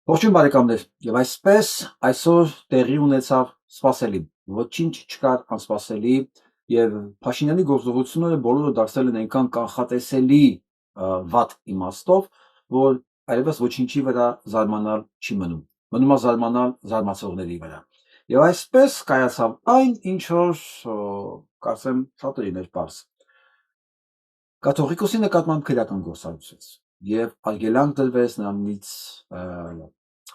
Ողջույն բարեկամներ, եւ այսպես այսօր տեղի ունեցավ սպասելի, ոչինչ չկար անսպասելի եւ Փաշինյանի գործողությունները բոլորը դարձել են այնքան կանխատեսելի վատ իմաստով, որ այլևս ոչինչի վրա զարմանալ չի մնում։ Մնում է զարմանալ զարմացողների վրա։ Եվ այսպես կայացավ այն, ինչ որ կարծեմ շատերին էր պարզ։ Կաթողիկոսի նկատմամբ քրեական գործառույթ եւ արգելանք դրվեց նրանից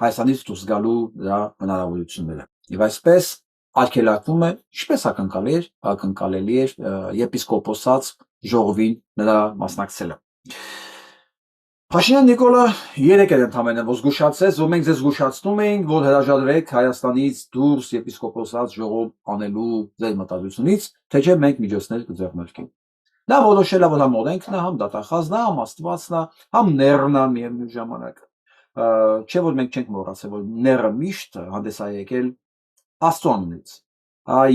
Հայաստանից դուրս գալու դրա հնարավորությունները։ Եվ այսպես արգելակվում է, ինչպես ակնկալելի էր եպիսկոպոսած ժողովին նրա մասնակցելը։ Փաշինյան Նիկոլը 3 էր ընդամենը, որ զգուշացեց, որ մենք ձեզ զգուշացնում էինք, որ հրաժարվեք Հայաստանից դուրս եպիսկոպոսած ժողով անելու ձեր մտադրությունից, թե չէ մենք միջոցներ կձեռնարկենք։ Նա որոշել է, որ համ օրենքն է, համ դատախազն է, համ Աստվածն է, համ նեռն է միևնույն ժամանակ։ Չէ որ մենք չենք մոռացել, որ նեռը միշտ հանդես է եկել Աստծո անունից,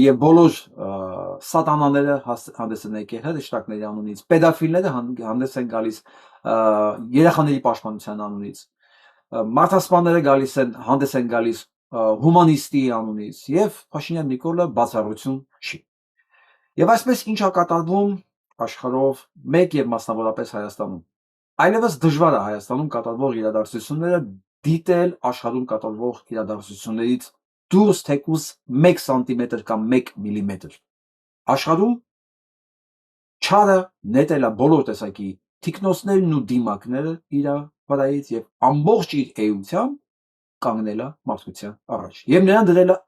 եւ բոլոր սատանաները հանդես են եկել հրեշտակների անունից, պետաֆիլները հանդես են գալիս երեխաների պաշտպանության անունից, մարդասպանները հանդես են գալիս հումանիստի անունից, եւ Փաշինյան Նիկոլը բացառություն չի։ Եվ այսպես ինչ է կատարվում աշխարհով մեկ եւ մասնավորապես Հայաստանում։ Այլևս դժվար է Հայաստանում կատարվող իրադարձությունները դիտել աշխարհում կատարվող իրադարձություններից դուրս թեկուզ 1 սանտիմետր կամ 1 միլիմետր։ Աշխարհում չարը նետել է բոլոր տեսակի թիկնոցներն ու դիմակները իր վրայից եւ ամբողջ իր էությամբ կանգնել է մարդկության առաջ եւ նրան դրել է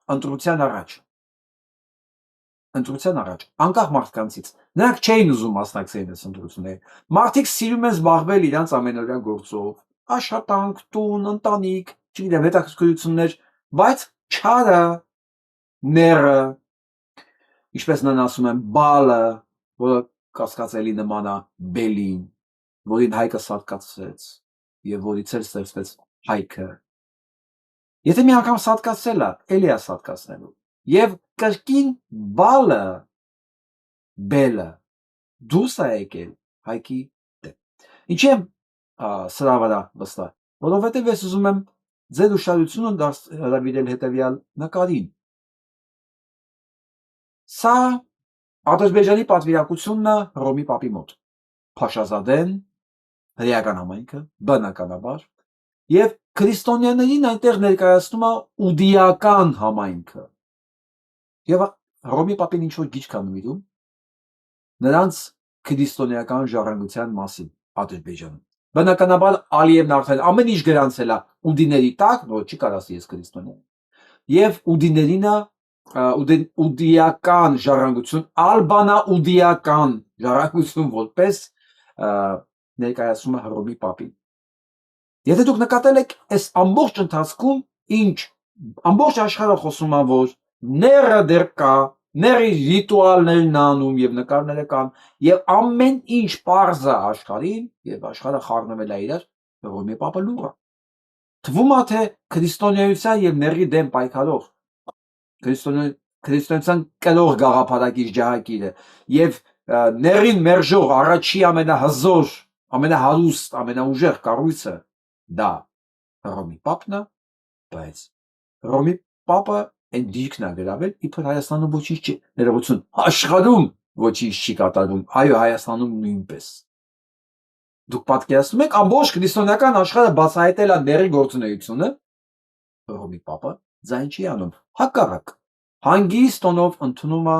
ընտրության առաջ, անկախ մարդկանցից։ Նրանք չէին ուզում մասնակցել այս ընտրություններին։ Մարդիկ սիրում են զբաղվել իրենց ամենօրյա գործով, աշխատանք, տուն, ընտանիք, չգիտեմ, հետաքրքրություններ, բայց չարը, նեռը, ինչպես նրան ասում են, բալը, որը կասկածելի նման է բելին, որին Հայկը սատկացրեց եւ որից էլ ստեղծվեց Հայքը։ Եթե մի անգամ սատկացել է, էլի է սատկացնելու։ Եվ կրկին բալը, բելը դուրս է եկել Հայքի դեմ։ Ինչի եմ սրա վրա վստահ, որովհետև ես ուզում եմ ձեր ուշադրությունը հրավիրել հետևյալ նկարին։ Սա Ադրբեջանի պատվիրակությունն է Հռոմի Պապի մոտ, Փաշազադեն, հրեական համայնքը, բնականաբար, եւ քրիստոնյաներին այնտեղ ներկայացնում է ուդիական համայնքը։ Եվ Հռոմի Պապին ինչ որ գիճ կա նվիրում նրանց քրիստոնեական ժառանգության մասին Ադրբեջանում։ Բնականաբար Ալիևն արդեն ամեն ինչ գրանցել է ուդիների տակ, որ չի կարաս ես քրիստոնյա։ Եվ ուդիներինը ուդիական ժառանգություն, ալբանաուդիական ժառանգություն որպես ներկայացում է Հռոմի Պապին։ Եթե դուք նկատել եք, այս ամբողջ ընթացքում ինչ ամբողջ աշխարհը խոսում է, որ նեռը դեռ կա, նեռի ռիտուալներն անում եւ նկարները կան եւ ամեն ինչ պարզ է աշխարհին եւ աշխարհը խառնվել է իրար, Հռոմի Պապը լուռ է։ Թվում է թե քրիստոնեության եւ նեռի դեմ պայքարող քրիստոնեության կրող գաղափարակիր ջահակիրը եւ նեռին մերժող առաջի ամենահզոր, ամենահարուստ, ամենաուժեղ կառույցը դա Հռոմի Պապն է, բայց Հռոմի Պապը այն դիրքն է գրավել, իբր Հայաստանում ոչինչ չի, ներողություն, աշխարհում ոչինչ չի կատարվում, այո, Հայաստանում նույնպես։ Դուք պատկերացնում եք, ամբողջ քրիստոնեական աշխարհը բացահայտել է նեռի գործունեությունը, Հռոմի Պապը ձայն չի անում, հակառակ, հանգիստ տոնով ընդունում է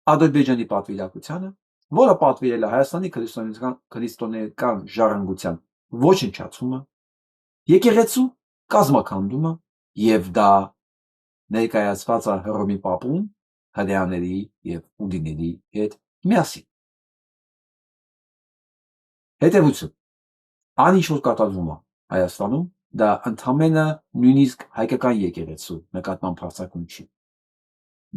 Ադրբեջանի պատվիրակությանը, որը պատվիրել է Հայաստանի քրիստոնեական ժառանգության ոչնչացումը, եկեղեցու կազմաքանդումը եւ դա ներկայացված է Հռոմի Պապում հրեաների եւ ուդիների հետ միասին։ Հետևություն, ան ինչ որ կատարվում է Հայաստանում, դա ընդամենը նույնիսկ հայկական եկեղեցու նկատմամբ հարձակում չի։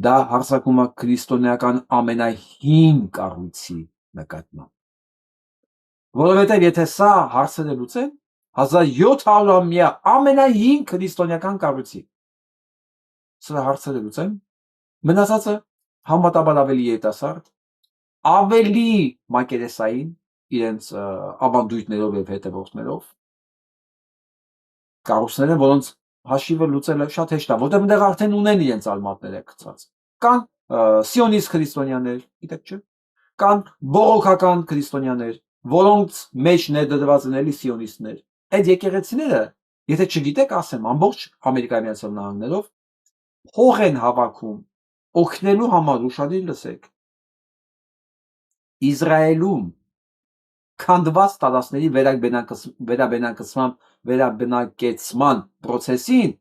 Դա հարձակում է քրիստոնեական ամենահին կառույցի նկատմամբ։ Որովհետև եթե սա հարցերը լուծեն 1700-ամյա ամենահին քրիստոնեական կառույցի սրա հարցերը լուծեն, մնացածը համեմատաբար ավելի երիտասարդ, ավելի մակերեսային իրենց ավանդույթներով եւ հետևողներով կառույցներ են, որոնց հաշիվը լուծելը շատ հեշտ է, որտեղ այնտեղ արդեն ունեն իրենց ալմատները գցած։ Կան սիոնիստ քրիստոնյաներ, գիտեք չէ՞։ Կան բողոքական քրիստոնյաներ, որոնց մեջ ներդրված են էլի սիոնիստներ։ Այդ եկեղեցիները, եթե չգիտեք, ասեմ, ամբողջ Ամերիկայի Միացյալ Նահանգներով փող են հավաքում օգնելու համար, ուշադիր լսեք, Իսրայելում քանդված տարածքների վերաբնակեցման process-ին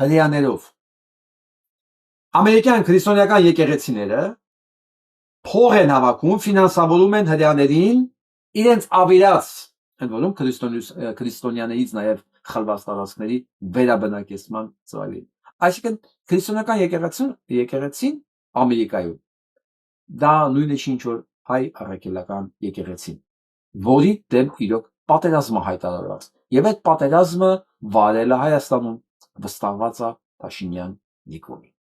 հրեաներով։ Ամերիկյան քրիստոնեական եկեղեցիները փող են հավաքում, ֆինանսավորում են հրեաներին իրենց ավիրած, ընդ որում քրիստոնյաներից նաև խլված տարածքների վերաբնակեցման ծրագրին։ Այսինքն քրիստոնեական եկեղեցին Ամերիկայում դա նույնը չի ինչ որ հայ առաքելական եկեղեցին, որի դեմ իրոք պատերազմ է հայտարարված, եւ այդ պատերազմը վարել է Հայաստանում վստահված է Փաշինյան Նիկոլին։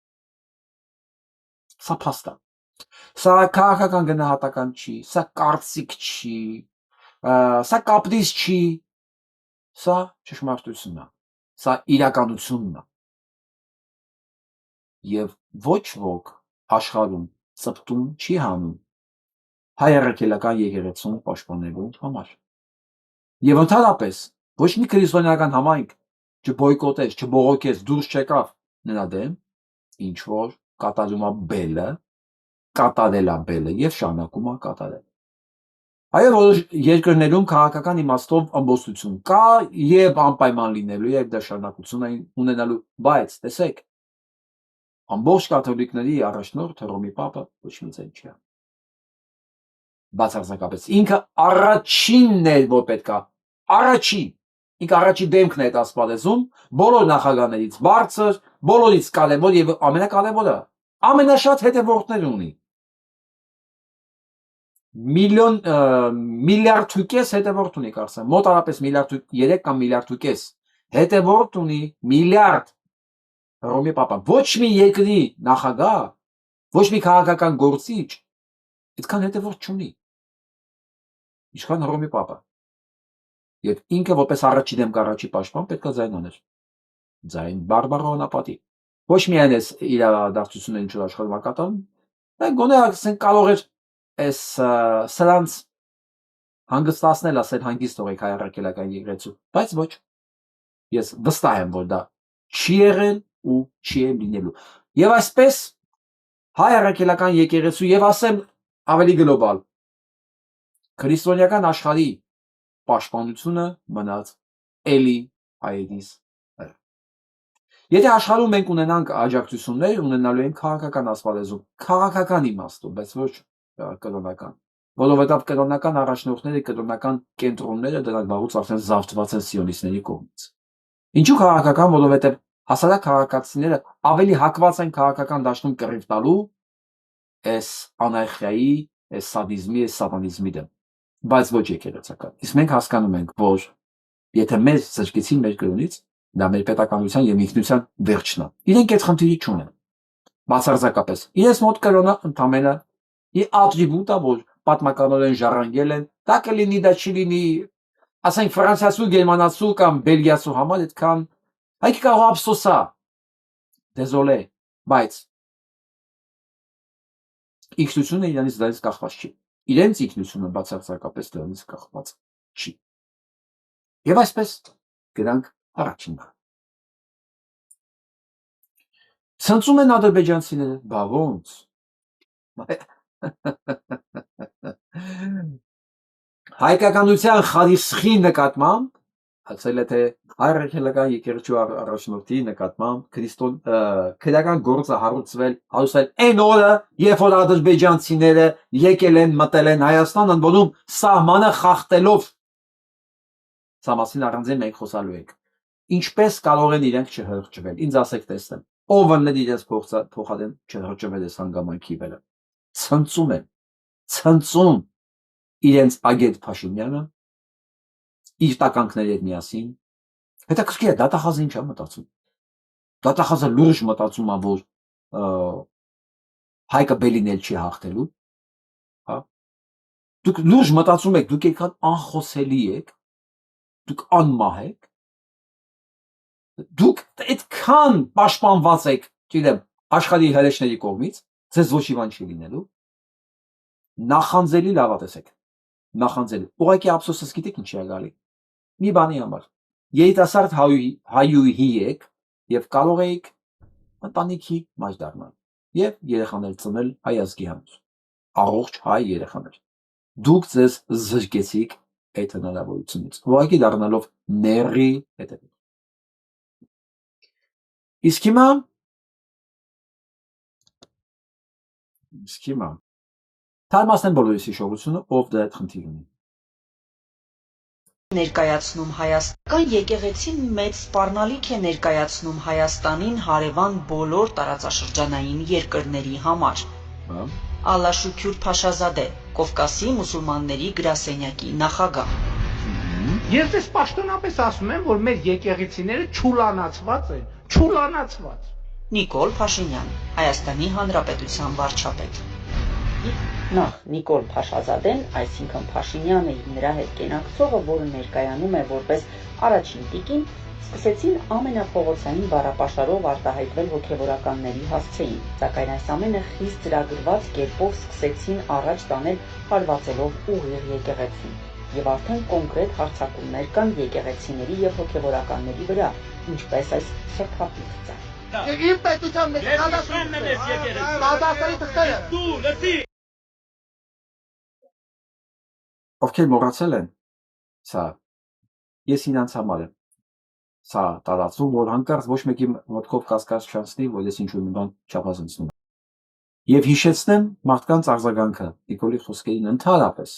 Սա փաստ է, սա քաղաքական գնահատական չի, սա կարծիք չի, սա կապրիզ չի, սա ճշմարտությունն է, սա իրականությունն է, եւ ոչ ոք աշխարհում ծպտուն չի հանում հայ առաքելական եկեղեցուն պաշտպանելու համար։ Եվ ընդհանրապես ոչ մի քրիստոնեական համայնք չբոյկոտեց, չբողոքեց, դուրս չեկավ նրա դեմ, ինչ որ կատարում է բելը, կատարել է բելը եւ շարունակում է կատարել։ Այո, որոշ երկրներում քաղաքական իմաստով ամբողջություն կա եւ անպայման լինելու եւ դա շարունակություն ունենալու, բայց տեսեք, ամբողջ կաթոլիկների առաջնորդ Հռոմի Պապը ոչ մի ձայն չի։ Բացարձակապես ինքը առաջինն էր, որ պետքա առաջին, ինքը առաջին դեմքն է այդ ասպարեզում, բոլոր նախագահներից բարձր, բոլորից կարևոր եւ ամենակարևորը, ամենաշատ հետևորդներ ունի։ Միլիարդ ու կես հետևորդ ունի, կարծեմ, մոտարապես միլիարդ 3 կամ միլիարդ ու կես հետևորդ ունի, միլիարդ Հռոմի Պապա, ոչ մի երկրի նախագահ, ոչ մի քաղաքական գործիչ այդքան հետևորդ չունի, ինչքան Հռոմի Պապը։ Եվ ինքը որպես առաջի դեմ կառաջի պաշտպան պետք է ձայն աներ, ձայն բարբարոնապատի։ Ոչ միայն այս իրադարձությունները ինչ որ աշխարհում կատարում, դա գոնե ասենք կարող էր այս սրանց հանգստացնել, ասել հանգիստ թողեք հայ առաքելական եկեղեցու, բայց ոչ։ Ես վստահ եմ, որ դա չի եղել ու չի լինելու։ Եվ այսպես հայ առաքելական եկեղեցու եւ ասեմ ավելի գլոբալ քրիստոնեական աշխարհի պաշտպանությունը մնաց էլի հայերիս վրա։ Եթե աշխարհում մենք ունենանք աջակցություններ, ունենալու ենք քաղաքական ասպարեզում, քաղաքական իմաստով, բայց ոչ կրոնական, որովհետև կրոնական առաջնորդները, կրոնական կենտրոնները դրանք վաղուց արդեն զավթված են սիոնիստների կողմից։ Ինչու քաղաքական, որովհետև հասարակ քաղաքացիները ավելի հակված են քաղաքական դաշտում կռիվ տալու այս անարխիայի, այս սադիզմի, այս սատանիզմի դեմ, բայց ոչ եկեղեցական։ Իսկ մենք հասկանում ենք, որ եթե մեզ զրկեցին մեր կրոնից, դա մեր պետականության եւ ինքնության վերջն է։ Իրենք այդ խնդիրը չունեն։ Բացարձակապես։ Իրենց մոտ կրոնը ընդամենը ի ատրիբուտ է, որ պատմականորեն ժառանգել են, դա կլինի, դա չի լինի, ասենք ֆրանսիացու, գերմանացու կամ բելգիացու համար այդքան այդ կարող ափսոսա, դեզոլե, բայց ինքնությունը իրանից դրանից կախված չի։ Իրենց ինքնությունը բացարձակապես դրանից կախված չի։ Եվ այսպես գրանք առաջինը։ Ցնծում են ադրբեջանցիները, բա ոնց։ Հայկականության խարիսխի նկատմամբ, ասել է թե հայրենական եկեղեցու առաջնորդի նկատմամբ քրեական գործը հարուցվել այն օրը, երբ որ ադրբեջանցիները եկել են մտել են Հայաստան, ընդորում սահմանը խախտելով, սա մասին առանձին մենք խոսալու ենք, ինչպես կարող են իրենք չհրճվել, ինձ ասեք տեսնեմ, ով ընդ իրենց փոխադեն չհրճվել այս հանգամանքի վրա, ցնծում իրենց ագետ Փաշինյանը իր տականքների հետ միասին, հետաքրքիր է, դատախազը ինչ է մտածում, դատախազը լուրջ մտածում է, որ Հայկը Բելին էլ չի հաղթելու, հա, դուք լուրջ մտածում եք, դուք եկան անխոսելի եք, դուք անմահ եք, Դուք այդքան պաշտպանված եք, գիտեմ, աշխարհի հրեշների կողմից, ձեզ ոչ իվան չի լինելու։ Նախանձելի լավատեսեք։ Նախանձելի։ Ուղղակի ափսոսս գիտեք ինչի է գալի։ Մի բանի համար։ Երիտասարդ հայուհի եք եւ կարող եք ընտանիքի մայր դառնալ եւ երեխաներ ծնել հայ ազգի համար։ Առողջ հայ երեխաներ։ Դուք ձեզ զրկեցիք այդ հնարավորությունից։ Ուղղակի դառնալով ների հետևից։ Իսկ հիմա թարմացնեմ բոլորիս հիշողությունը, ով դա այդ խնդիր ունի։ Ներկայացնում Հայաստան եկեղեցին մեծ սպառնալիք է ներկայացնում Հայաստանին հարևան բոլոր տարածաշրջանային երկրների համար։ Ալլաշուքյուր Փաշազադե, Կովկասի մուսուլմանների գրասենյակի նախագահ։ Ես ես պաշտոնապես ասում եմ, որ մեր եկեղեցիները չուլանացված են, չուլանացված։ Նիկոլ Փաշինյան, Հայաստանի Հանրապետության վարչապետ։ Նախ Նիկոլ Փաշազադեն, այսինքն Փաշինյանը եւ նրա հետ կենակցողը, որը ներկայանում է որպես առաջին տիկին, սկսեցին ամենափողոցային բառապաշարով արտահայտվել հոգևորականների հասցեին, սակայն այս ամենը խիստ ծրագրված կերպով սկսեցին առաջ տանել հարվածելով ուղիղ եկեղեցին, եւ արդեն կոնկրետ հարձակումներ կան եկեղեցիների եւ հոգևորականների վրա, ինչպես այս սեփապիցը։ Իմ պետության մեջ Ովքեր մոռացել են, սա ես ինձ համար եմ։ Սա տարածում, որ հանկարծ ոչ մեկի մտքով կասկած չանցնի, որ ես ինչ-որ մի բան չափազանցնում եմ։ Եվ հիշեցնեմ մարդկանց արձագանքը Նիկոլի խոսքերին ընդհանրապես։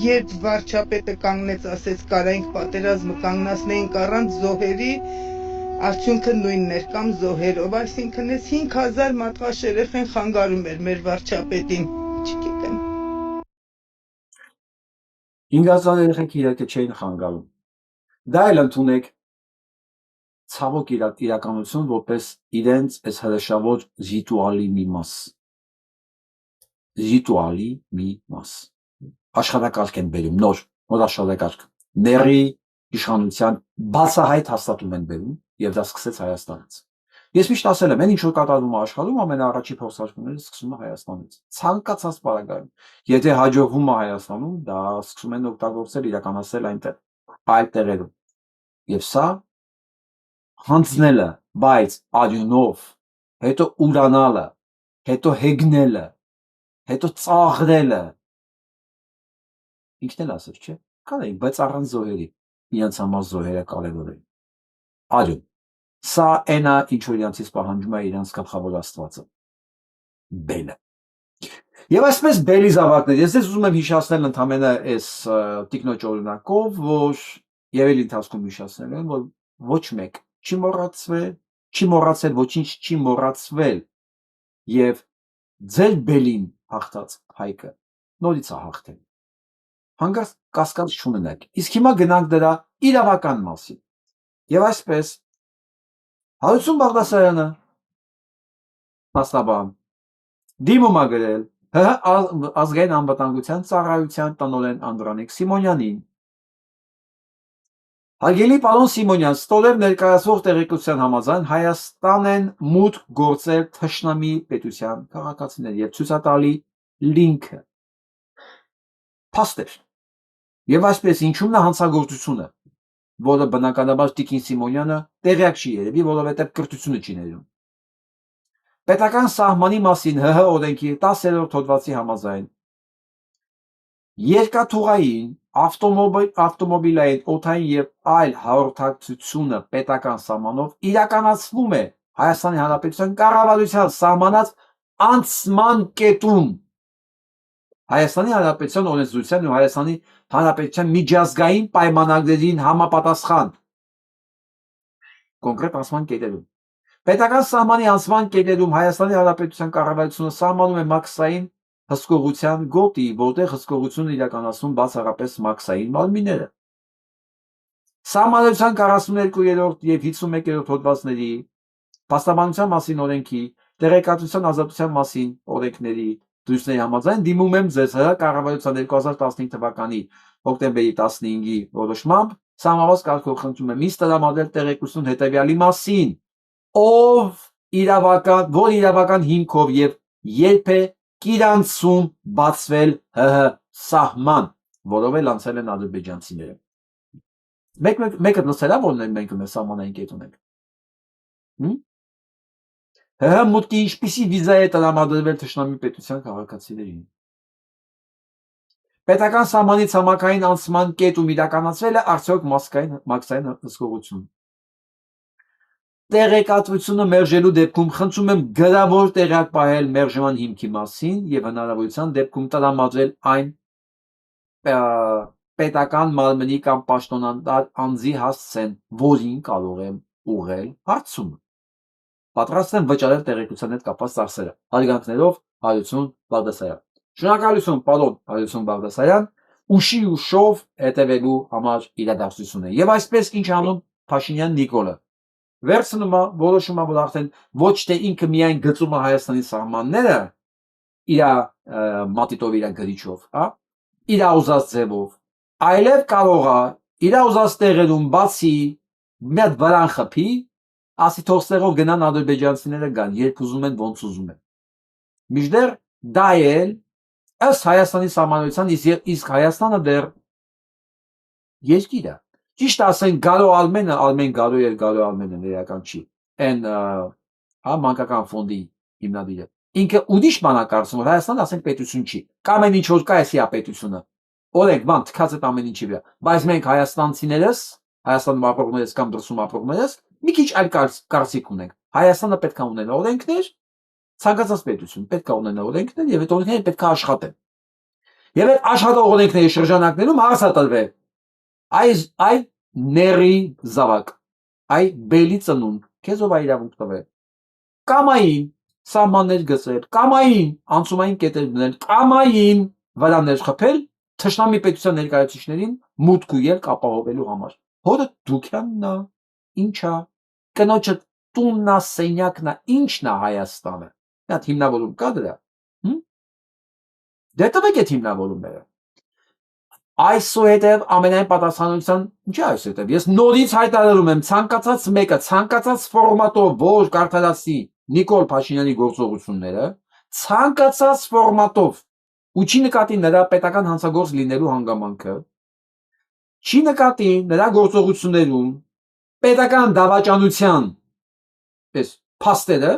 Երբ վարչապետը կանգնեց, ասեց կարայինք պատերազմը կանգնացնեինք առանց զոհերի, արդյունքը նույնն էր կամ զոհերով, այսինքն այս 5000 մատղաշ երեխեն խանգարում էր մեր վարչապետին, չգիտեմ։ 5000 երեխեք իհարկե չէին խանգարում։ Դա էլ ընդունեք ցավոք իրականություն, որպես իրենց այս հրաշավոր ռիտուալի մի մաս։ Ռիտուալի մի մաս։ Աշխատակարգ են բերում, նոր աշխատակարգ։ Ների իշխանության բացահայտ հաստատում են բերում, եւ դա սկսեց Հայաստանից։ Ես միշտ ասել եմ, այն ինչ որ կատարվում է աշխարհում, ամենաառաջի փոխսարքումները սկսում է Հայաստանից։ Ցանկացած պարագայում։ Եթե հաջողվում է Հայաստանում, դա սկսում են օգտագործել, իրականացնել այնտեղ, այլ տեղերում։ Եվ սա հանձնելը, բայց արյունով, հետո ուրանալը, հետո հեգնելը, հետո ծաղրելը։ Ինքն էլ ասել, չէ՞։ Կարելի, բայց առանց զոհերի։ Իրենց համար զոհերը կարևոր են։ Արյուն։ Սա այնա, ինչ որ իրանցից պահանջում է իրանց գլխավոր աստվածը։ Բելը։ Եվ այսպես բելի զավակներ, ես ձեզ ուզում եմ հիշացնել ընդամենը այս տիկնոջ օրինակով, որ եւ էլ ընթացքում հիշացնել եմ, որ ոչ մեկ չի մոռացել, ոչինչ չի մոռացվել եւ ձեր բելին հաղթած հայկը նորից է հաղթել։ Հանկարծ կասկած չունենեք։ Իսկ հիմա գնանք դրա իրավական մասին։ Եվ այսպես Հարություն Բաղդասարյանը մասնաբան դիմում է գրել ՀՀ ազգային անվտանգության ծառայության տնօրեն Անդրանիկ Սիմոնյանին։ Հարգելի պարոն Սիմոնյան, ստորև ներկայացվող տեղեկության համաձայն Հայաստան են մուտք գործել թշնամի պետության քաղաքացիներ եւ ցույցատալի լինքը։ Փաստեր։ Եվ այսպես ինչու՞մն է հանցագործությունը, որը բնականաբար Տիկին Սիմոնյանը տեղյակ չի երևի, որովհետև կրթությունը չի ներում։ Պետական սահմանի մասին ՀՀ օրենքի 10-րդ հոդվածի համաձայն երկաթուղային, ավտոմոբիլային, օդային եւ այլ հաղորդակցությունը պետական սահմանով իրականացվում է Հայաստանի Հանրապետության կառավարության սահմանած անցման կետում Հայաստանի Հանրապետության օրենսդրության ու Հայաստանի Հանրապետության միջազգային պայմանագրերին համապատասխան կոնկրետ անցման կետերում պետական սահմանի անցման կետերում Հայաստանի Հանրապետության կառավարությունը սահմանում է մաքսային հսկողության գոտի, որտեղ հսկողությունը իրականացնում բացառապես մաքսային մարմինները։ Սահմանադրության 42-րդ եւ 51-րդ հոդվածների, փաստաբանության մասին օրենքի, տեղեկատվության ազատության մասին օրենքների, դրույթների համաձայն դիմում եմ ձեզ կառավարության 2015 թվականի հոկտեմբերի 15-ի որոշմամբ սահմանված կարգով խնդրում եմ ինձ տրամադրել տեղեկություն հետևյալի մասին. որ իրավական հիմքով եւ երբ է կիրանցում բացվել ՀՀ սահման, որով էլ անցել են ադրբեջանցիները։ Մեկը լսել է, որ մենք մեր սահմանային կետ ունենք։ ՀՀ մուտքի ինչպիսի վիզա է տրամադրվել թշնամի պետության քաղաքացիներին։ Պետական սահմանից համակային անցման կետում իրականացվել է արդյոք մաքսային հսկողություն։ Տեղեկատվությունը մերժելու դեպքում խնդրում եմ գրավոր տեղյակ պահել մերժման հիմքի մասին եւ հնարավորության դեպքում տրամադրել այն պետական մարմնի կամ պաշտոնատար անձի հասցեն, որին կարող եմ ուղղել հարցումը։ Պատրաստ եմ վճարել տեղեկության հետ կապված ծախսերը։ Հարգանքներով Հարություն Բաղդասարյան։ Շնորհակալություն պարոն Հարություն Բաղդասարյան, ուշի ուշով հետևելու համար իրադարձությունը։ Եվ այսպես ինչ անում Փաշինյան Նիկոլը։ Վերցնում է որոշում, որ արդեն ոչ թե ինքը միայն գծում է Հայաստանի սահմանները իր մատիտով, իր գրիչով, հա, իր ուզած ձևով, այլև կարող է իր ուզած տեղերում բացի մի հատ վրան խփի, ասի թող ստեղով գնան ադրբեջանցիները գան, երբ ուզում են, ոնց ուզում են։ Մինչդեռ դա էլ ըստ Հայաստանի սահմանության, իսկ Հայաստանը դեռ երկիր է։ Ճիշտ ասեն Գալո Արմեն Գալո եւ Գալո Արմենը ներական չի։ Այն մանկական ֆոնդի հիմնադիրը։ Ինքը ուրիշ բան է կարծում, որ Հայաստանը ասենք պետություն չի։ Կամ այն ինչ որ կա, էսի է պետությունը։ Օրենք բան թքած այդ ամեն ինչի վրա։ Բայց մենք հայաստանցիներս, Հայաստանում ապրողներս կամ դրսում ապրողներս մի քիչ այլ կարծիք ունենք։ Հայաստանը պետք է ունենա օրենքներ, ցանկացած պետություն պետք է ունենա օրենքներ եւ այդ օրենքները պետք է աշխատեն։ Եվ այդ աշխատող օրենքների շրջանակներում հարցատրվել այ ների զավակ, այ բելի ծնունդ, քեզ ով է իրավունք տվել։ Կամային սահմաններ գծել, կամային անցումային կետեր դնել, կամային վրաններ խփել թշնամի պետության ներկայացուցիչներին մուտք ու ելք ապահովելու համար։ Հորը դուքյանն է, ինչա, կնոջը տունն է, սենյակն է, ինչն է Հայաստանը։ Դա հիմնավորում կա դրա։ Դե տվեք այդ հիմնավորումները։ Այսուհետև ամենայն պատասխանատվության, ինչի այսուհետև, ես նորից հայտարարում եմ, ցանկացած մեկը, ցանկացած ֆորմատով, որ կարդալացի Նիկոլ Փաշինյանի գործողությունները, ցանկացած ֆորմատով, ու չի նկատի նրա պետական հանցագործ լինելու հանգամանքը, չի նկատի նրա գործողություններում պետական դավաճանության այս փաստերը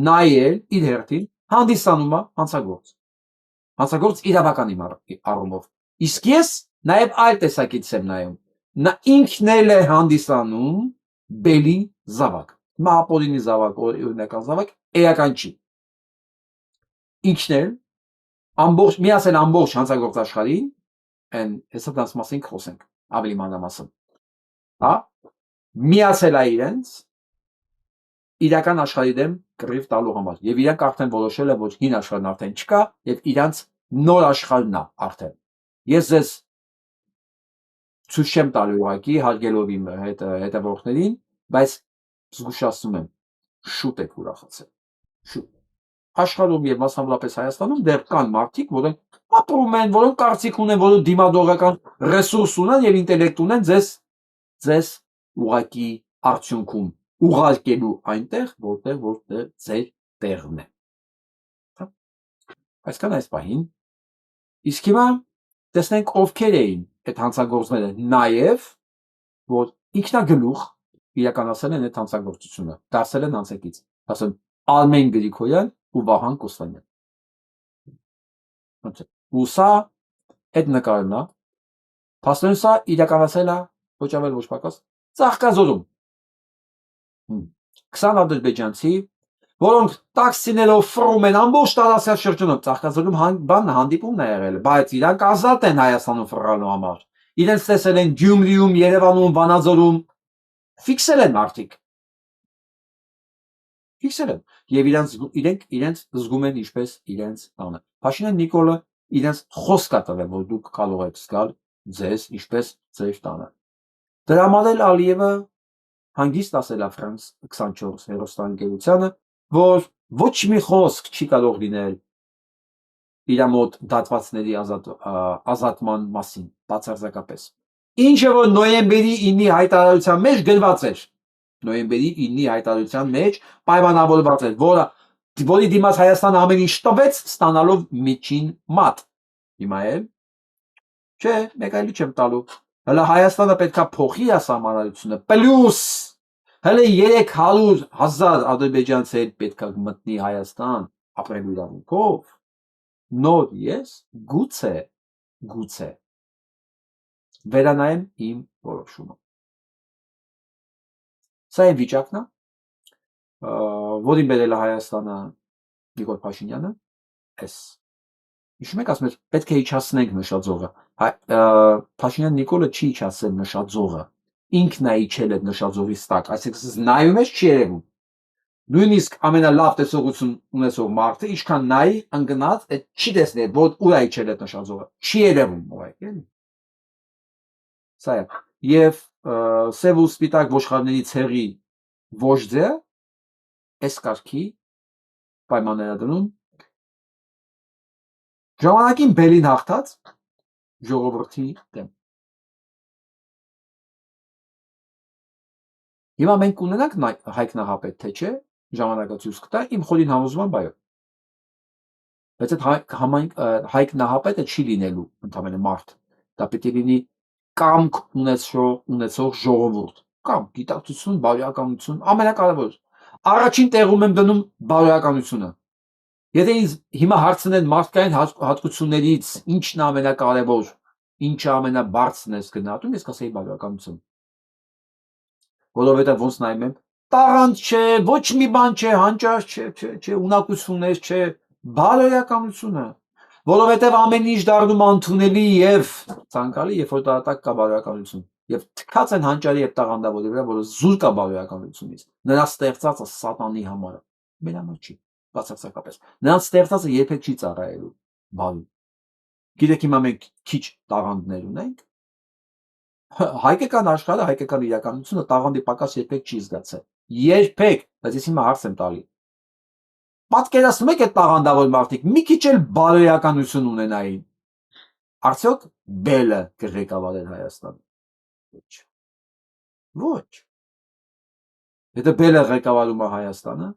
նայել իր հերթին հանդիսանում է հանցագործ իրավական առումով։ Իսկ ես նաև այլ տեսակից եմ նայում։ Նա ինքն էլ է հանդիսանում բելի զավակ։ Մահապորինի զավակ, օրինական զավակ, էական չի։ Ինքն էլ միասել ամբողջ հանցագործ աշխարհին, հեսա դրանց մասին խոսենք ավելի մանրամասն։ Հա, միասել է իրենց իրական աշխարհի դեմ կռիվ տալու համար։ Եվ իրանք արդեն որոշել են, որ հին աշխարհն արդեն չկա, եւ իրանք նոր աշխարհն է արդեն։ Ես ձեզ ցույց չեմ տալու ուղղակի հարգելով իմ հետևորդներին, բայց զգուշացնում եմ, շուտ եք ուրախացել։ Շուտ։ Աշխարհում եւ մասնավորապես Հայաստանում դեռ կան մարդիկ, որոնք ապրում են, որոնք կարծիք ունեն, որոնք դիմադրողական ռեսուրս ունեն եւ ինտելեկտ ունեն ձեզ ուղղակի արդյունքում ուղարկելու այնտեղ, որտեղ ձեր տեղն է։ Այսքան այս պահին։ Իսկ հիմա տեսնենք ովքեր էին այդ հանցագործները, նաև որ ինքնագլուխ իրականացել են այդ հանցագործությունը, դարձել են հանցակից, ասեն Արմեն Գրիգորյան ու Վահան Կոստանյան։ Ու սա այդ նկարն է, փաստորեն սա իրականացել է ոչ ավել ոչ պակաս Ծաղկաձորում 20 ադրբեջանցի, որոնք տաքսիներով ֆռում են ամբողջ տարածաշրջանում շրջանում, Ծաղկաձորում հանդիպումն է եղել, բայց իրանք ազատ են Հայաստանում ֆռալու համար։ Իրենց տեսել են Գյումրիում, Երևանում, Վանաձորում, ֆիքսել են մարդիկ։ Ֆիքսել են եւ իրենց զգում են ինչպես իրենց տանը։ Փաշինյան Նիկոլը իրենց խոսք է տվել, որ դուք կարող եք զգալ ձեզ ինչպես ձեր տանը։ Դրամատել Ալիևը հանգիստ ասել է France 24 հեռուստաընկերությանը, որ ոչ մի խոսք չի կարող լինել իր մոտ դատվածների ազատման մասին, բացարձակապես։ Ինչը որ նոյեմբերի 9-ի հայտարարության մեջ գրված էր, նոյեմբերի 9-ի հայտարարության մեջ պայմանավորված էր, որի դիմաց Հայաստանը ամեն ինչ տվեց, ստանալով միջին մատ։ Հիմա էլ չէ, մեկ այլի չեմ տալու։ Հələ Հայաստանը պետքա փոխի ասահմանադրությունը, պլյուս հələ 300,000 ադրբեջանցի պետքա մտնի Հայաստան ապրելու իրավունքով։ Նոր ես գուցե վերանայեմ իմ որոշումը։ Սա է վիճակն, որին բերել է Հայաստանը Նիկոլ Փաշինյանը, էս։ Հիշում եք, ասում էր, պետք է իջացնենք նշաձողը։ Փաշինյան Նիկոլը չի իջացել նշաձողը, ինքն է իջել այդ նշաձողի տակ, այսինքն նայում ես չի երևում։ Նույնիսկ ամենալավ տեսողություն ունեցող մարդը ինչքան նայի ընկնած, այդ չի տեսնել, որ ուր է իջել այդ նշաձողը, չի երևում, ուղղակի, էլի։ Սա է։ Եվ սև ու սպիտակ ոչխարների ցեղի ոչձը այս կարգի պայմաններ դնում ժամանակին բելին հաղթած ժողովրդի դեմ։ Հիմա մենք ունենանք Հայկ Նահապետ, թե չէ, ժամանակացույց կտա, իմ խորին համոզմամբ այո։ Բայց այդ Հայկ Նահապետը չի լինելու ընդամենը մարդ, դա պետք է լինի կամք ունեցող ժողովուրդ, կամ գիտակցություն, բարոյականություն, ամենակարևորը։ Առաջին տեղում եմ դնում բարոյականությունը։ Եթե ինձ հիմա հարցնեն մարդկային հատկություններից ինչն է ամենակարևոր, ինչը ամենաբարձրն ես գնահատում, ես կասեի բարոյականություն։ Որովհետև ոնց նայում եմ, տաղանդ չէ, ոչ մի բան չէ, հանճար չէ, ունակություններ չէ, բարոյականությունը։ Որովհետև ամեն ինչ դառնում անթունելի եւ ցանկալի, երբ որ դատարկ կա բարոյականություն։ Եվ թքած են հանճարի եւ տաղանդավորի վրա, որը զուր կա բարոյականությունից։ Նրա ստեղծածը սատանի համար է։ Մեր համար չի, բացարձակապես։ Նրանց ստեղծածը երբեք չի ծառայելու բարի։ Գիտեք հիմա մենք քիչ տաղանդներ ունենք։ Հայկական աշխարհը, հայկական իրականությունը տաղանդի պակաս երբեք չի զգացել։ Երբեք, բայց ես հիմա հարց եմ տալի։ Պատկերացնում եք այդ տաղանդավոր մարդիկ մի քիչ էլ բարոյականություն ունենային։ Արդյոք բելը կղեկավարեր Հայաստանը։ Ոչ։ Եթե բելը ղեկավարում է Հայաստանը,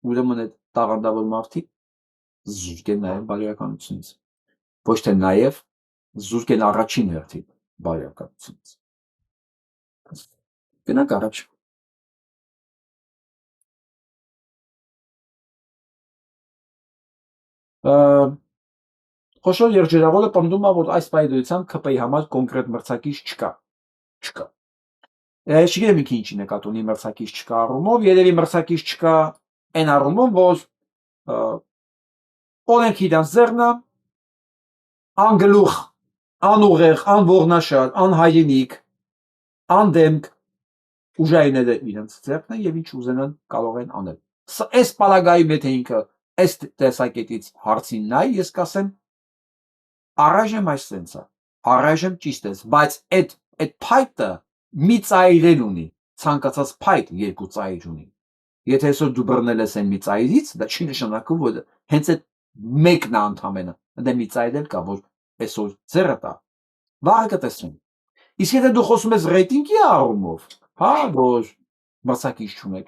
ուրեմն այդ տաղանդավոր մարդիկ զուրկ են նաև բարոյականությունից։ Ոչ թե նաև զուրկ են առաջին հերթին բարոյականությունից։ Գնանք առաջ։ Խոշոր երջերավորը պնդում է, որ այս պայմանությամբ ՔՊ-ի համար կոնկրետ մրցակից չկա։ Չգիտեմ ինքը ինչի նկատի ունի մրցակից չկա առումով, երևի մրցակից չկա այն առումով, որ օրենքը իրանց ձեռն է, անգլուխ, անուղեղ, անողնաշար, անհայրենիք, անդեմք ուժայինները իրենց ձեռքն են եւ ինչ ուզենան կարող են անել։ Այս պարագայում եթե ինքը այս տեսակետից հարցին նայ, ես կասեմ առայժմ այս սենս է, առայժմ ճիշտ է, բայց այդ փայտը մի ծայրել ունի, ցանկացած փայտ երկու ծայր ունի։ Եթե այսօր դու բռնել ես այն մի ծայրից, դա չի նշանակում, որ հենց այդ մեկն է ընդամենը, դա մի ծայր էլ կա, որ այսօր ձեռը տա։ Վաղը կտեսնենք։ Իսկ եթե դու խոսում ես ռեյտինգի առումով, հա, որ մրցակից չունեք,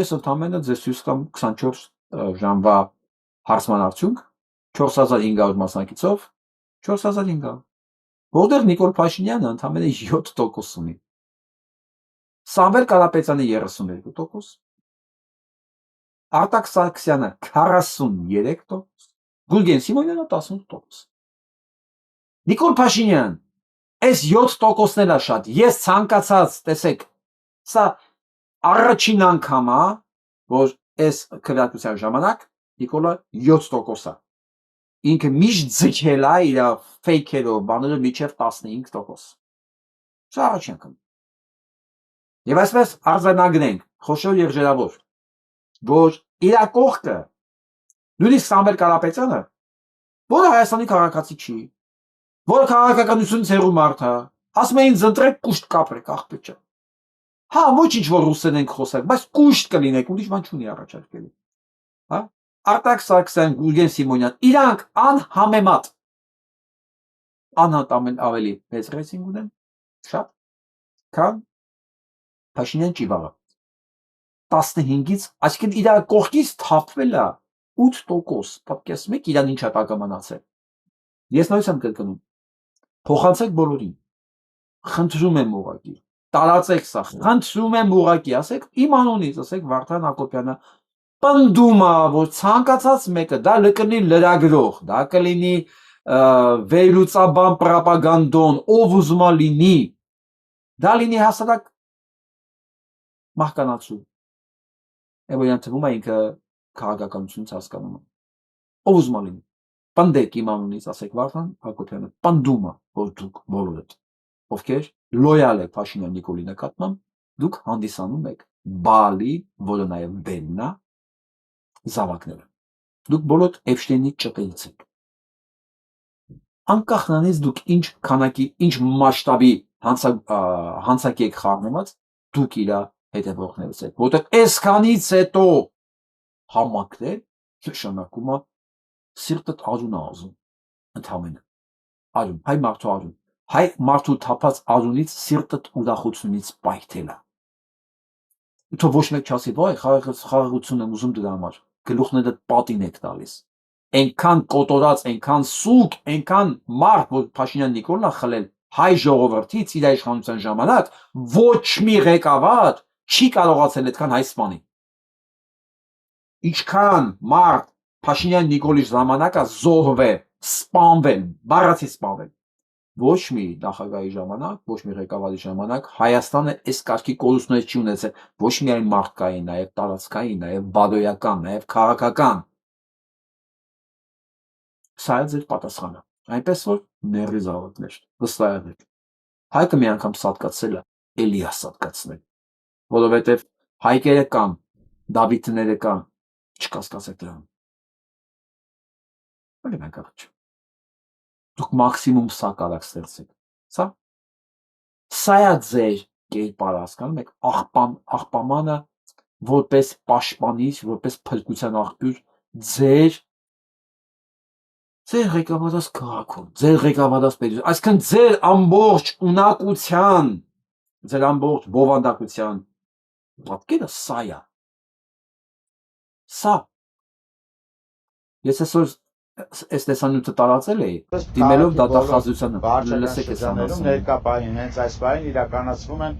ես ընդամենը ձեզ ցույց տամ 24 ժամվա հարցման արդյունք 4500 մասնակիցով 4500, որտեղ Նիկոլ Փաշինյանը ընդամենը 7% ունի, Սամվել Կարապետյանը 32%, Արտակ Սարգսյանը 43%, Գուրգեն Սիմոնյանը 18%։ Նիկոլ Փաշինյան, այս 7%-ն էլ է շատ, ես ցանկացած, տեսեք, սա առաջին անգամ է, որ այս քվեարկության ժամանակ Նիկոլը 7% է։ Ինքը միշտ ձգել է իր ֆեյքերով, բաներով մինչև 15%։ Սա առաջին անգամ։ Եվ այսպես արձանագրենք, խոշոր երջերավոր, որ իր կողքը, նույնիսկ Սամվել Կարապետյանը, որը Հայաստանի քաղաքացի չի, որը քաղաքականությունից հեռու մարդ է, ասում էին ընտրեք կուշտ կապրեք, աղբեջա։ Հա, ոչինչ որ ռուսերեն խոսեք, բայց կուշտ կլինեք, ուրիշ բան չունի առաջարկելու։ Հա, Արտակ Սարգսյան, Գուրգեն Սիմոնյան, իրանք անհամեմատ ավելի մեծ ռեյտինգ ունեն, շատ, քան Փաշինյան Ճիվաղը։ 15-ից, այսինքն իր կողքից թափվել է 8%, պատկերացնում եք իրան ինչ է տակամանացել։ Ես նույնիսկ եմ կրկնում, փոխանցեք բոլորին, խնդրում եմ ուղղակի, տարածեք սա, խնդրում եմ ուղղակի, ասեք իմ անունից, ասեք Վարդան Հակոբյանը պնդում է, որ ցանկացած մեկը, դա կլինի լրագրող, դա կլինի վերլուծաբան պրոպագանդոն, ով ուզում է լինի, դա լինի հասարակ մահկանացու, Էվոյան թվում է ինքը քաղաքականությունից հասկանում է, ով ուզում է լինի, պնդեք իմ անունից, ասեք Վարդան Հակոբյանը պնդում է, որ դուք բոլորդ, ովքեր լոյալ եք Փաշինյան Նիկոլի նկատմամբ, դուք հանդիսանում եք բալի, որը նաև բենն է, զավակները, դուք բոլոր Էփշտեյնի ճտերից եք, անկախ նրանից դուք ինչ քանակի, ինչ մասշտաբի հանցակի եք խառնված, դուք իր հետևողներից եք, որտեղ այսքանից հետո համակրել նշանակում է սիրտդ արյուն է ուզում, ընդհանրապես արյուն, հայ մարդու արյուն, հայ մարդու թափած արյունից սիրտդ ուրախությունից պայթել է։ Թող ոչ մեկ չասի, վայ, խաղաղություն եմ ուզում դրա համար, գլուխներդ պատին եք տալիս։ Այնքան կոտորած, այնքան սուկ, այնքան մարդ, որ Փաշինյան Նիկոլն է խլել հայ ժողովրդից իր իշխանության ժամանակ, ոչ մի ղեկավար չի կարողացել այդքան հայ սպանի։ Ինչքան մարդ Փաշինյան Նիկոլի ժամանակը զոհվել, սպանվել, բառացի սպանվել։ Ոչ մի նախագահի ժամանակ, ոչ մի ղեկավարի ժամանակ Հայաստանը այս կարգի կորուստներ չի ունեցել, ոչ միայն մարդկային, նաև տարածքային, նաև բադոյական, նաև քաղաքական։ Սա է ձեր պատասխանը, այնպես որ ների զավակներ, վստահեք, հայկը մի անգամ սատկացել է, էլի է սատկացնել, որովհետև հայկերը կան, Դավիթները կան, չկասկածեք դրան։ Ալինակ առաջ։ Դուք մաքսիմում սա կարաք ստեղծեք, սա է ձեր կերպարը, հասկանում եք, աղբամանը որպես պաշտպանիչ, որպես փրկության աղբյուր ձեր ղեկավարած քաղաքում, ձեր ղեկավարած պետություն, այսինքն ձեր ամբողջ ունակության, ձեր ամբողջ բովանդակության պատկերը սա է։ Սա։ Ես այսօր այս տեսանյութը տարածել էի, դիմելով դատախազությանը, լսեք այս անասունը։ Ներկա պահին, հենց այս պահին իրականացվում են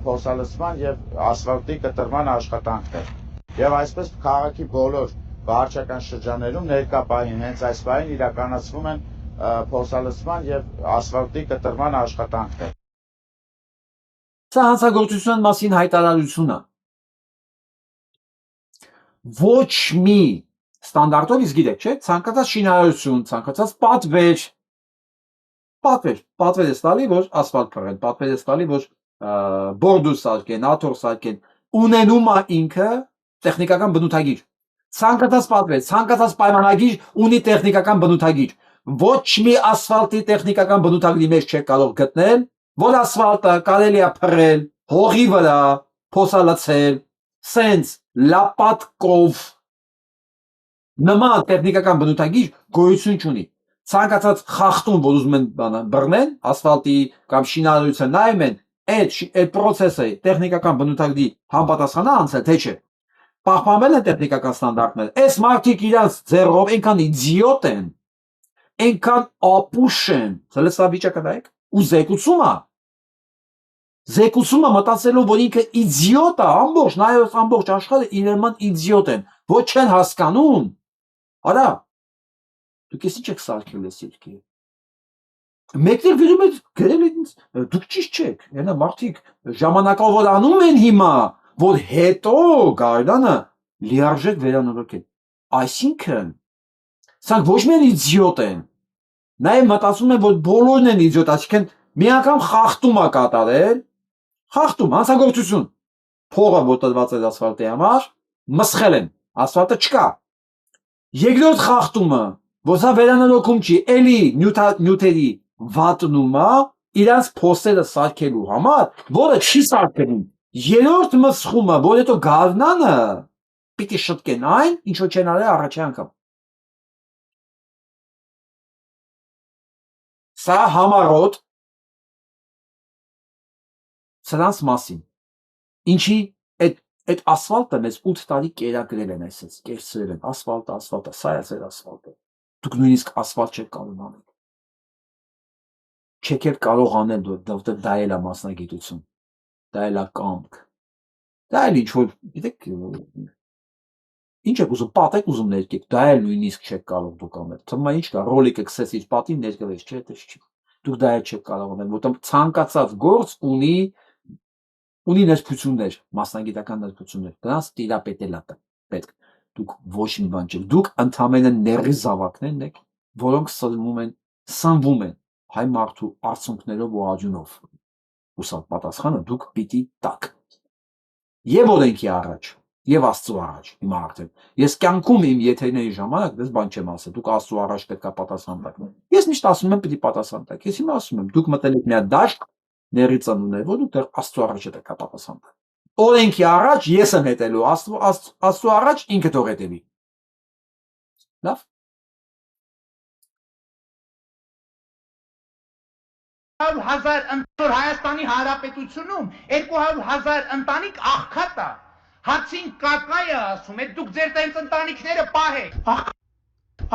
փոսալցման եւ ասֆալտի կտրման աշխատանքներ։ Եվ այսպես քաղաքի բոլոր վարչական շրջաններում ներկա պահին, հենց այս պահին իրականացվում են փոսալցման եւ ասֆալտի կտրման աշխատանքներ։ Սա հանցագործության մասին հայտարարություն է։ Ոչ մի ստանդարտով, իսկ գիտեք, չէ՞, ցանկացած շինարարություն, ցանկացած պատվեր է ստալի, որ ասֆալտ փռեն, պատվեր է ստալի, որ բորդու սարքեն, աթոռ սարքեն, ունենում է ինքը տեխնիկական բնութագիր։ Ցանկացած պատվեր, ցանկացած պայմանագիր ունի տեխնիկական բնութագիր։ Ոչ մի ասֆալտի տեխնիկական բնութագրի մեջ չեք կարող գտնել, որ ասֆալտը կարելի է փռել հողի վրա, փոսալցել, սենց լապատկով։ Նման տեխնիկական բնութագիր գոյություն չունի։ Ցանկացած խախտում, որ ուզում են բռնեն, ասֆալտի կամ շինարարության նայում են, այդ process-ը տեխնիկական բնութագրի համապատասխան է անցել, թե չէ։ Պահպանվել են տեխնիկական ստանդարտները։ Այս մարդիկ իրանց ձեռով այնքան իդիոտ են, այնքան ապուշ են, հենց սա վիճակը նայեք, ու զեկուցումը մտածելով, որ ինքը իդիոտ է, ամբողջ նայած ամբողջ աշխարհը իր նման իդիոտ են, ոչ չեն հասկանում։ Արա, դուք ես ինչ եք սարքել ես երկի։ Մեկներ վերում եք գրել եք, դուք ճիշտ չեք, այնա մարդիկ ժամանակավոր անում են հիմա, որ հետո Գարդանը լիարժեք վերանորոգել։ Այսինքն, սրանք ոչ միայն իդիոտ են, նաև մտածում են, որ բոլորն են իդիոտ, այսինքն մի անգամ խախտում է կատարել, խախտում, հանցագործություն, փողը որ տրված է ասֆալտի համար, մսխել են, ասֆալտը չկա։ Երկրորդ խախտումը, որ սա վերանորոգում չի, էլի նյութերի վատնում է, իրանց փոստերը սարքելու համար, որը չի սարքվում։ Երրորդ մսխումը, որ հետո Գարնանը պիտի շտկեն այն, ինչ որ չեն արել առաջի անգամ։ Սա համառոտ սրանց մասին։ Ինչի այդ ասֆալտը մեզ 8 տարի կերակրել են այսպես, կերսրել են, ասֆալտը, սա է ձեր ասֆալտը։ Դուք նույնիսկ ասֆալտ չեք կարող անել։ Չեք էլ կարող անել, որտեղ դա էլ է մասնագիտություն, դա էլ է կամք, դա էլ ինչ որ, գիտեք, ինչ եք ուզում, պատ եք ուզում ներկեք, դա էլ նույնիսկ չեք կարող դուք անել։ Թվում է ինչ կա, ռոլիկը քսես իր պատին ներկվես, չէ՞, դա չի։ Դուք դա էլ չեք կարող անել, որտեղ ցանկացած գործ ունի նրբություններ, մասնագիտական նրբություններ, դրանց տիրապետել է պետք։ Դուք ոչ մի բան չեք, դուք ընդամենը ների զավակներն եք, որոնք սնվում են հայ մարդու արցունքներով ու աջունով։ Ու սա պատասխանը դուք պիտի տաք։ Եվ օրենքի առաջ, եւ Աստծո առաջ, հիմա արդեն։ Ես կյանքում իմ եթերների ժամանակ դες բան չեմ ասել, դուք Աստծո առաջ պետք է պատասխան տաք։ Ես միշտ ասում եմ պիտի պատասխան տաք։ Ես հիմա ասում եմ, դուք մտել եք մի հատ դաշտ ների ծնուներ, որ դուք դեռ Աստծո առաջ եք պատասխան տաք։ Օրենքի առաջ ես եմ հետելու, Աստծո առաջ ինքը թող հետևի։ Լավ։ 100,000 ընտանիք Հայաստանի Հանրապետությունում 200,000 ընտանիք աղքատ է։ Հացին կակայ է ասում, այդ դուք ձեր տենց ընտանիքները պահեք։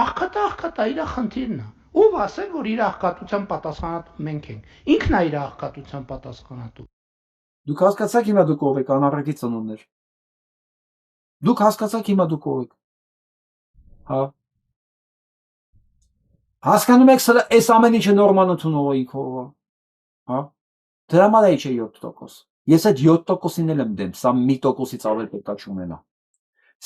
Աղքատ է, իր խնդիրն է։ Ով ասել, որ իր աղքատության պատասխանատու մենք ենք։ Ինքն է իր աղքատության պատասխանատու։ Դուք հասկացաք հիմա դուք ով եք, անառակի ծնունդներ։ Դուք հասկացաք հիմա դուք ով եք։ Հա։ Հասկանում եք սա այս ամեն ինչը նորմանություն ինքով։ Հա։ Դրա համար է 7%։ Ես այդ 7%-ին էլ եմ դեմ, սա 1%-ից ավել պետքա չունենա։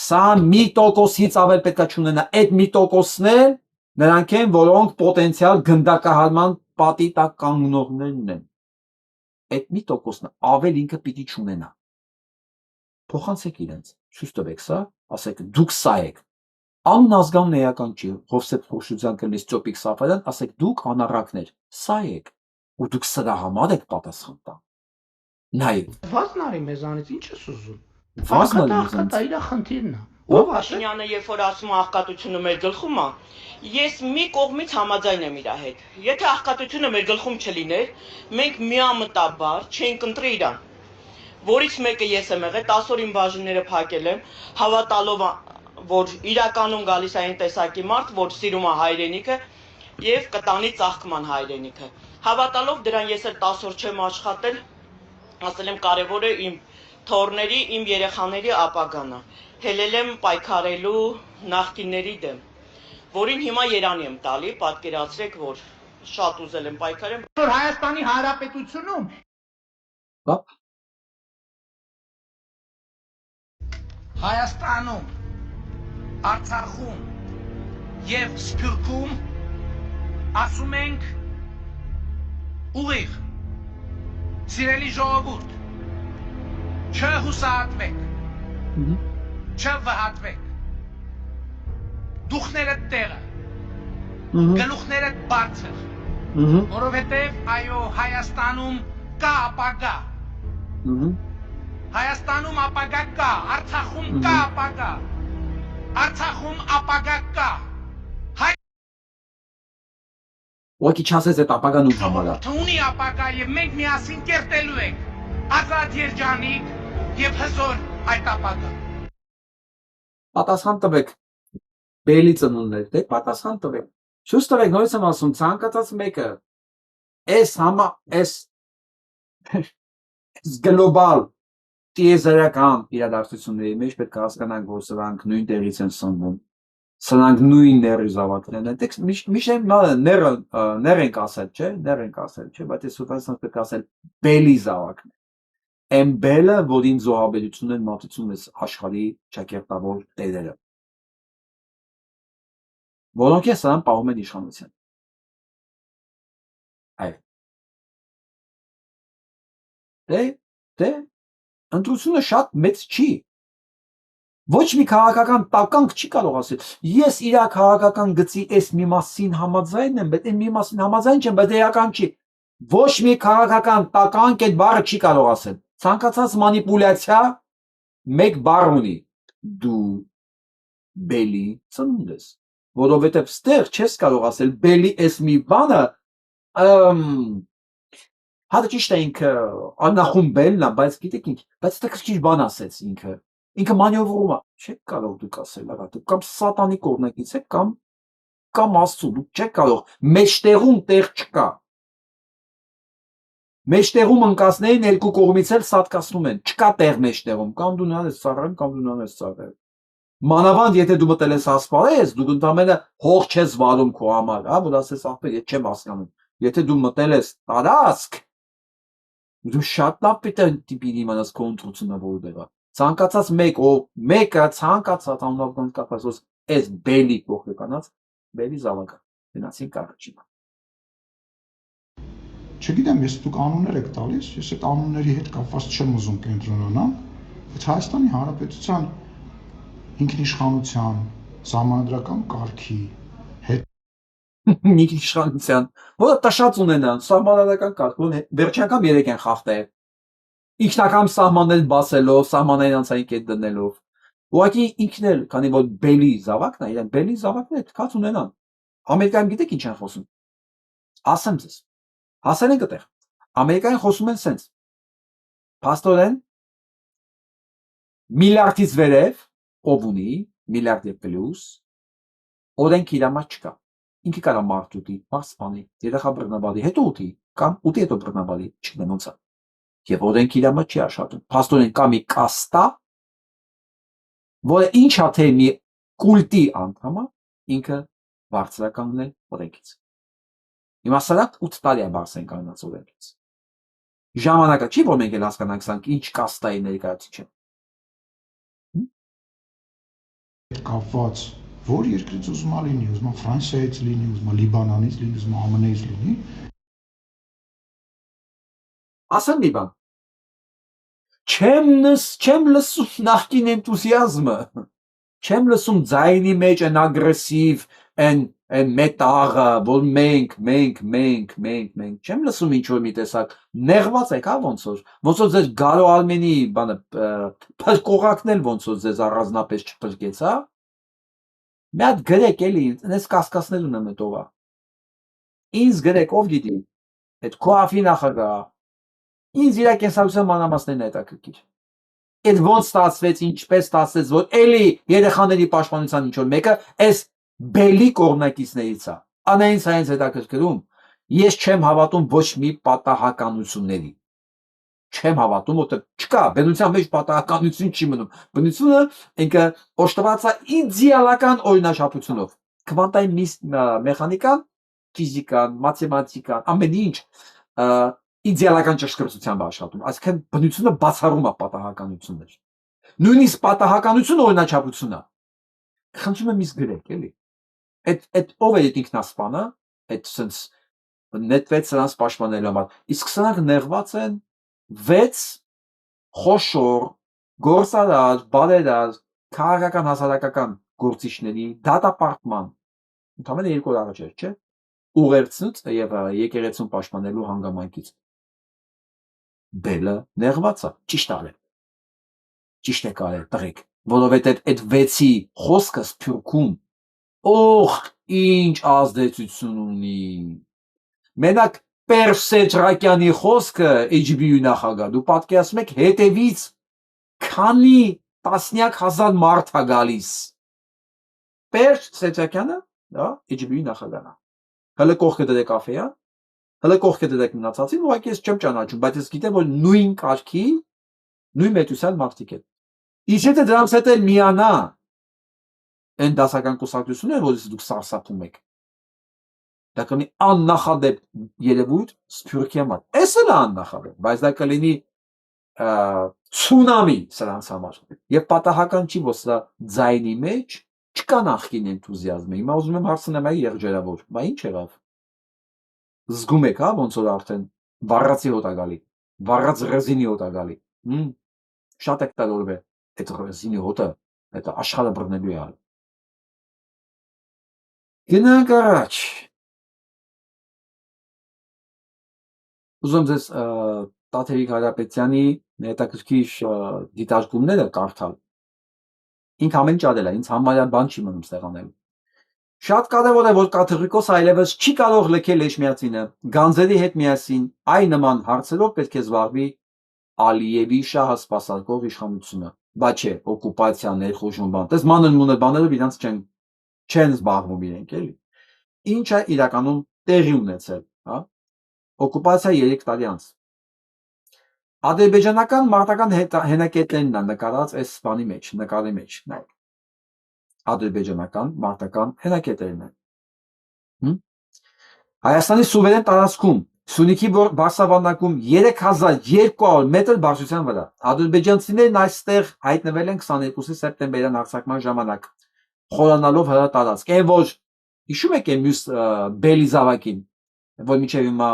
Սա 1%-ից ավել պետքա չունենա։ Այդ 1%-ն էլ նրանք են, որոնք պոտենցիալ գնդակահարման պատի տակ կանգնողներն են։ Այդ 1%-ն ավել ինքը պիտի չունենա։ Փոխանցեք իրենց, ցույց տվեք սա, ասեք դուք սա եք։ Անուն ազգանուն էական չի, Հովսեփ Խոշուձյան կլինի Ստյոպիկ Սաֆարյան, ասեք դուք անառակներ, սա եք, ու դուք սրա համար եք պատասխան տա։ Նայեք։ Վազնարի մեզանից ինչ ես ուզում։ Վազնարի Աղքատը իր խնդիրն է։ Ով Փաշինյանը երբ որ ասում է աղքատությունը մեր գլխում է, ես մի կողմից համաձայն եմ իր հետ։ Եթե աղքատությունը մեր գլխում չլիներ, մենք միամտաբար չենք ընտրի իրան։ Որից մեկը ես եմ եղել, 10 օր իմ բաժինները փակել եմ, հավատալով որ իրականում գալիս է այն տեսակի մարդ, որ սիրում է հայրենիքը եւ կտանի ծաղկման հայրենիքը։ Հավատալով դրան ես էլ 10 օր չեմ աշխատել, ասել եմ կարևոր է իմ թորների, իմ երեխաների ապագան է։ Հելել եմ պայքարելու նախկինների դեմ, որին հիմա երանի եմ տալի, պատկերացրեք, որ շատ ուզել եմ պայքարեմ։ Որ Հայաստանի Հանրապետությունում Հայաստանում, Արցախում եւ Սփյուռքում ասում ենք ուղիղ սիրելի ժողովուրդ չհուսահատվեք չվհատվեք դուխներդ տեղը գլուխներդ բարձր որովհետեւ այո Հայաստանում կա ապագա Հայաստանում ապագա կա, Արցախում կա ապագա, Արցախում ապագա կա։ Ոքի չասես այդ ապագան ու համար է։ Ունի ապագա եւ մենք միասին կերտելու ենք ազատ երջանիկ եւ հզոր այդ ապագա։ Պատասխան տվեք։ Բելի ծնունդներ, դե պատասխան տվեք։ Շուտ տվեք, նորից եմ ասում, ցանկացած մեկը այս գլոբալ տիեզերական իրադարձությունների մեջ պետք է հասկանանք, որ սրանք նույն տեղից են սնվում, սրանք նույն ների զավակներն են, միշտ ներ ենք ասել, չէ, բայց ես ուտասանք պետք է ասել բելի զավակներ, են բելը, որին զոհաբերություն են մատուցում ես աշխարհի ճակերտավոր տերերը, որոնք են սրան պահում են իշխանության, դե, ընտրությունը շատ մեծ չի, ոչ մի քաղաքական տականք չի կարող ասել, ես իր քաղաքական գծի այս մի մասին համաձայն եմ, բայց մի մասին համաձայն չեմ, բայց էական չի, ոչ մի քաղաքական տականք այդ բառը չի կարող ասել, ցանկացած մանիպուլյացիա մեկ բառ ունի, դու բելի ծնունդ ես, որովհետև ստեղ չես կարող ասել բելի էս մի բանը, հատը ճիշտ է ինքը անախում բելն է, բայց գիտեք ինչ, բայց դա քիչ բան ասեց ինքը մանյովրում է, չեք կարող դուք ասել, դուք կամ սատանի կողմնակից եք, կամ Աստծու, դուք չեք կարող, մեջտեղում տեղ չկա, մեջտեղում ընկածներին երկու կողմից էլ սատկացնում են, չկա տեղ մեջտեղում, կամ դու նրան ես ծառայում, կամ դու նրան ես ծառայում, մանավանդ եթե դու մտել ես ասպարեզ, դու ընդամենը հող չես վարում քո համար, որ ասես ախպեր, ես չեմ հասկանում, եթե դու մտել ես տարածք, դու շատ լավ պիտի իմանաս քո ընտրությունը որտեղ է, ցանկացած մեկը ցանկացած անունով կապված այս բելի կողքականած բելի զավակը գնացինք առաջինը Չգիտեմ, ես դուք անուններ եք տալիս, ես այդ անունների հետ կապված չեմ ուզում կենտրոնանալ, բայց Հայաստանի Հանրապետության ինքնիշխանության, սահմանադրական կարգի հետ ինքնիշխանության, որը տշած ունենան, սահմանադրական կարգ, վերջին անգամ 3 են խախտել, ինքնական սահմաններ բացելով, սահմանային անցային կետ դնելով, ուղղակի ինքն էլ, քանի որ բելի զավակն է, իրեն բելի զավակն է, թքած ունենան, Ամերիկայում գիտեք ինչ են խոսում, ասեմ ձեզ, հասել ենք այդտեղ, Ամերիկայում խոսում են սենց, փաստորեն, միլիարդից վերև, ով ունի, միլիարդ և պլյուս, օրենք իր համար չկա, ինքը կարա մարդ ուտի, պարսպանի, երեխա բռնաբարի, հետո ուտի, կամ ուտի հետո բռնաբարի, չգնեմ ոնց է, և օրենք իր համար չի աշխատում, փաստորեն կա մի կաստա, որը ինչ է թե մի կուլտի անդամ է, ինքը բարձրականգնել օրենքից։ Հիմա սրանք 8 տարի է բարձր կանգնած օրենքից։ Ժամանակը չի, որ մենք էլ հասկանանք սրանք ինչ կաստայի ներկայացուցիչ են։ կապված որ երկրից ուզում է լինի, ուզում է Ֆրանսիայից լինի, ուզում է Լիբանանից լինի, ուզում է ԱՄՆ-ից լինի։ Ասեմ մի բան։ Չեմ լսում նախկին էնտուզիազմը։ Չեմ լսում ձայնի մեջ են ագրեսիվ, են մետաղը, որ մենք, չեմ լսում ինչ որ մի տեսակ, նեղված եք, հա ոնց որ ձեզ Գարո Արմենի բանը փրկողակն էլ ոնց որ ձեզ առանձնապես չփրկեց, հա։ Մի հատ գրեք էլի, այս կասկածներ ունեմ հետովա։ Ինձ գրեք, ով գիտի, այդ քոաֆի նախագահ, ինձ իրա կենսագրության մանրամասներն է հետաքրքիր։ Այդ ոնց ստացվեց, ինչպես ստացվեց, որ էլի երեխաների պաշտպանության ինչ որ մեկը այս բելի կողմնակիցներից է։ Անայից այնց հետաքրքրում, ես չեմ հավատում ոչ մի պատահականությունների։ Չեմ հավատում, որտեղ չկա, բնության մեջ պատահականություն չի մնում։ Բնությունը ինքը օժտված է իդեալական օրինաչափությունով։ Քվանտային մեխանիկան, ֆիզիկան, մաթեմատիկան, ամեն ինչ իդեալական ճշգրտությամբ աշխատում, այսինքն բնությունը բացառում է պատահականություններ։ Նույնիսկ պատահականությունը օրինաչափություն է։ Խնդրում եմ իսկ գրեք, էլի։ Այդ ով է այդ ինքնասպանը, այդ sense նետվեց սրանց պաշտպանելու համար։ Իսկ սրանք նեղված են 6 խոշոր գործարար, բարերար, քաղաքական հասարակական գործիչների դատապարտման։ Ընդհանրապես 2 օր առաջ էր, չէ՞։ Ուղերձնուց եւ եկեղեցուն պաշտպանելու հանգամանքից։ Բելը նեղված է, ճիշտ արել։ Ճիշտ է կարել, տղեկ, որովհետեւ այդ 6-ի խոսքը սփյուռքում ինչ ազդեցություն ունի։ Մենակ Պերսեջրակյանի խոսքը HBO նախագահ, դու պատկերացնում եք հետևից քանի տասնյակ հազար մարդ է գալիս։ Պերսեջրակյանը, դա HBO նախագահն է։ Հələ կողքը դրեք կաֆեյա, հələ կողքը դրեք մնացածին, ուղղակի ես չեմ ճանաչում, բայց ես գիտեմ, որ նույն կարգի, նույն մեծության մարդիկ են։ Իսկ եթե դրանց հետ էլ միանա այն դասական կուսակցությունը, որից դուք սարսափում եք, դա կլինի աննախադեպ երևույթ Սփյուռքի համար։ Էս էլ է աննախադեպ, բայց դա կլինի ցունամի սրանց համար։ Եվ պատահական չի, որ սրա ձայնի մեջ չկա նախկին էնտուզիազմը։ Հիմա ուզում եմ հարցնեմ այ եղջերավոր, բա ինչ եղավ։ Զգում եք, հա, ոնց որ արդեն վառածի հոտ է գալի, վառած ռեզինի հոտ է գալի։ Շատ եք տարօրվել այդ ռեզինի հոտը, այդ աշխարհը բռնելու է։ Գնանք առաջ։ Ուզում ձեզ Տաթևիկ Հարապետյանի հետաքրքիր դիտարկումները կարդալ ինք ամեն ճարել է, ինձ համարյա բան չի մնում ստեղանելու։ Շատ կարևոր է, որ կաթողիկոս այլևս չի կարող լքել Էջմիածինը, գանձերի հետ միասին այն նման հարցերով պետք է զբաղվի Ալիևի շահը սպասարկող իշխանությունը, բա չէ, օկուպացիա, ներխուժում բան, տես մանր-մունր բաներով իրանց չեն զբաղվում իրենք, էլի։ Ինչը իրականում տեղի ունեցել, հա, օկուպացիա 3 տարի անց։ Ադրբեջանական մարտական հենակետերն է նկարած այս բանի մեջ, նկարի մեջ, նայեք։ Ադրբեջանական մարտական հենակետերն են։ Հայաստանի սուվերեն տարածքում Սյունիքի բարձրավանդակում 3200 մետր բարձրության վրա։ Ադրբեջանցիներն այստեղ հայտնվել են 22 սեպտեմբերյան հարձակման ժամանակ, խորանալով հրա տարածք։ Այն որ հիշում եք այն մյուս Բելիզավակին, որ միջև հիմա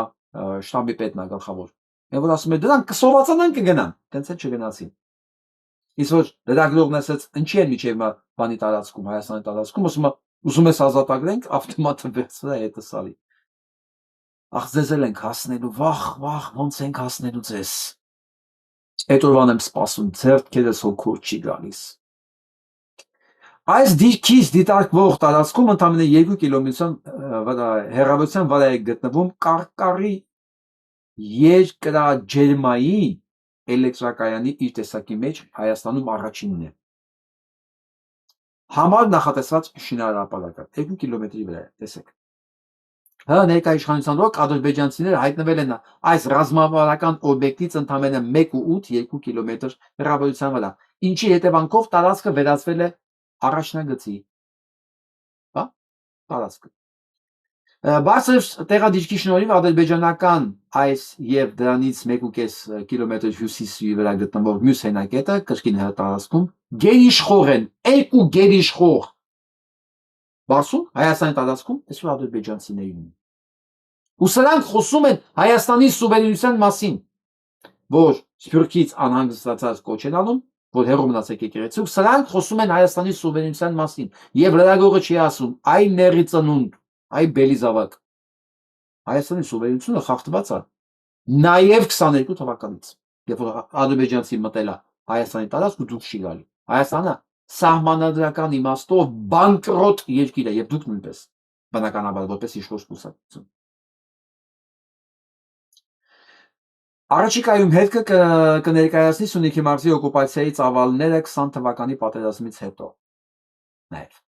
շտաբի պետն է գլխավոր։ Այն որ ասում է դրանք կսովածանան կգնան, տենց էլ չգնացին։ Իսկ որ լրագրողն ասաց, ինչի են միջև հիմա բանի տարածքում, Հայաստանի տարածքում, ասում է, ուզում ես ազատագրենք, ավտոմատը վերցրա հետը սարի։ Ախ, ձեզ էլ ենք հասնելու, վախ, ոնց ենք հասնելու ձեզ։ Այդ օրվան եմ սպասում, ձեռքերս հոգուր չի գալիս։ Այս դիրքից դիտարկվող տարածքում ընդամենը 2 կիլոմետրության հեռավորության վրա է գտնվում Կարկարի երկրաջերմայի էլեկտրակայանի իր տեսակի մեջ Հայաստանում առաջինն է։ Համար նախատեսված շինարարապարակը 2 կիլոմետրի վրա է, տեսեք։ Հա ներկա իշխանության ռոք ադրբեջանցիները հայտնվել են այս ռազմավարական օբյեկտից ընդամենը 1.8 2 կիլոմետր հեռավորության վրա, ինչի հետևանքով տարածքը վերածվել է առաջնագծի։ Հա, տարածքը։ Բարձր տեղադիրքի շնորհիվ ադրբեջանական այս եւ դրանից 1.5 կիլոմետր հյուսիսի վրա գտնվող մյուս հենակետը կրկին հրատարածքում գերիշխող են, 2 գերիշխող բարձում Հայաստանի տարածքում այսօր ադրբեջանցիներին։ Ու սրանք խոսում են Հայաստանի սուվերենության մասին, որ Սփյուռքից անհանգստացած կոչ են անում, որ հեռու մնացեք եկեղեցու, սրանք խոսում են Հայաստանի սուվերենության մասին, եւ լրագրողը չի ասում, այ ների ծնունդ, այ Բելիզավակ։ Հայաստանի սուվերենությունը խախտված է նաեւ 22 թվականից, երբ որ ադրբեջանցի մտել է Հայաստանի տարածք ու դուրս չի գալի։ Հայաստանը սահմանադրական իմաստով բանկրոտ երկիր է եւ դուք նույնպես բնականաբար որպես իշխող կուսակցություն։ Առաջիկայում հետքը կներկայացնի Սյունիքի մարզի օկուպացիայի ծավալները 20 թվականի պատերազմից հետո։ Նաեւ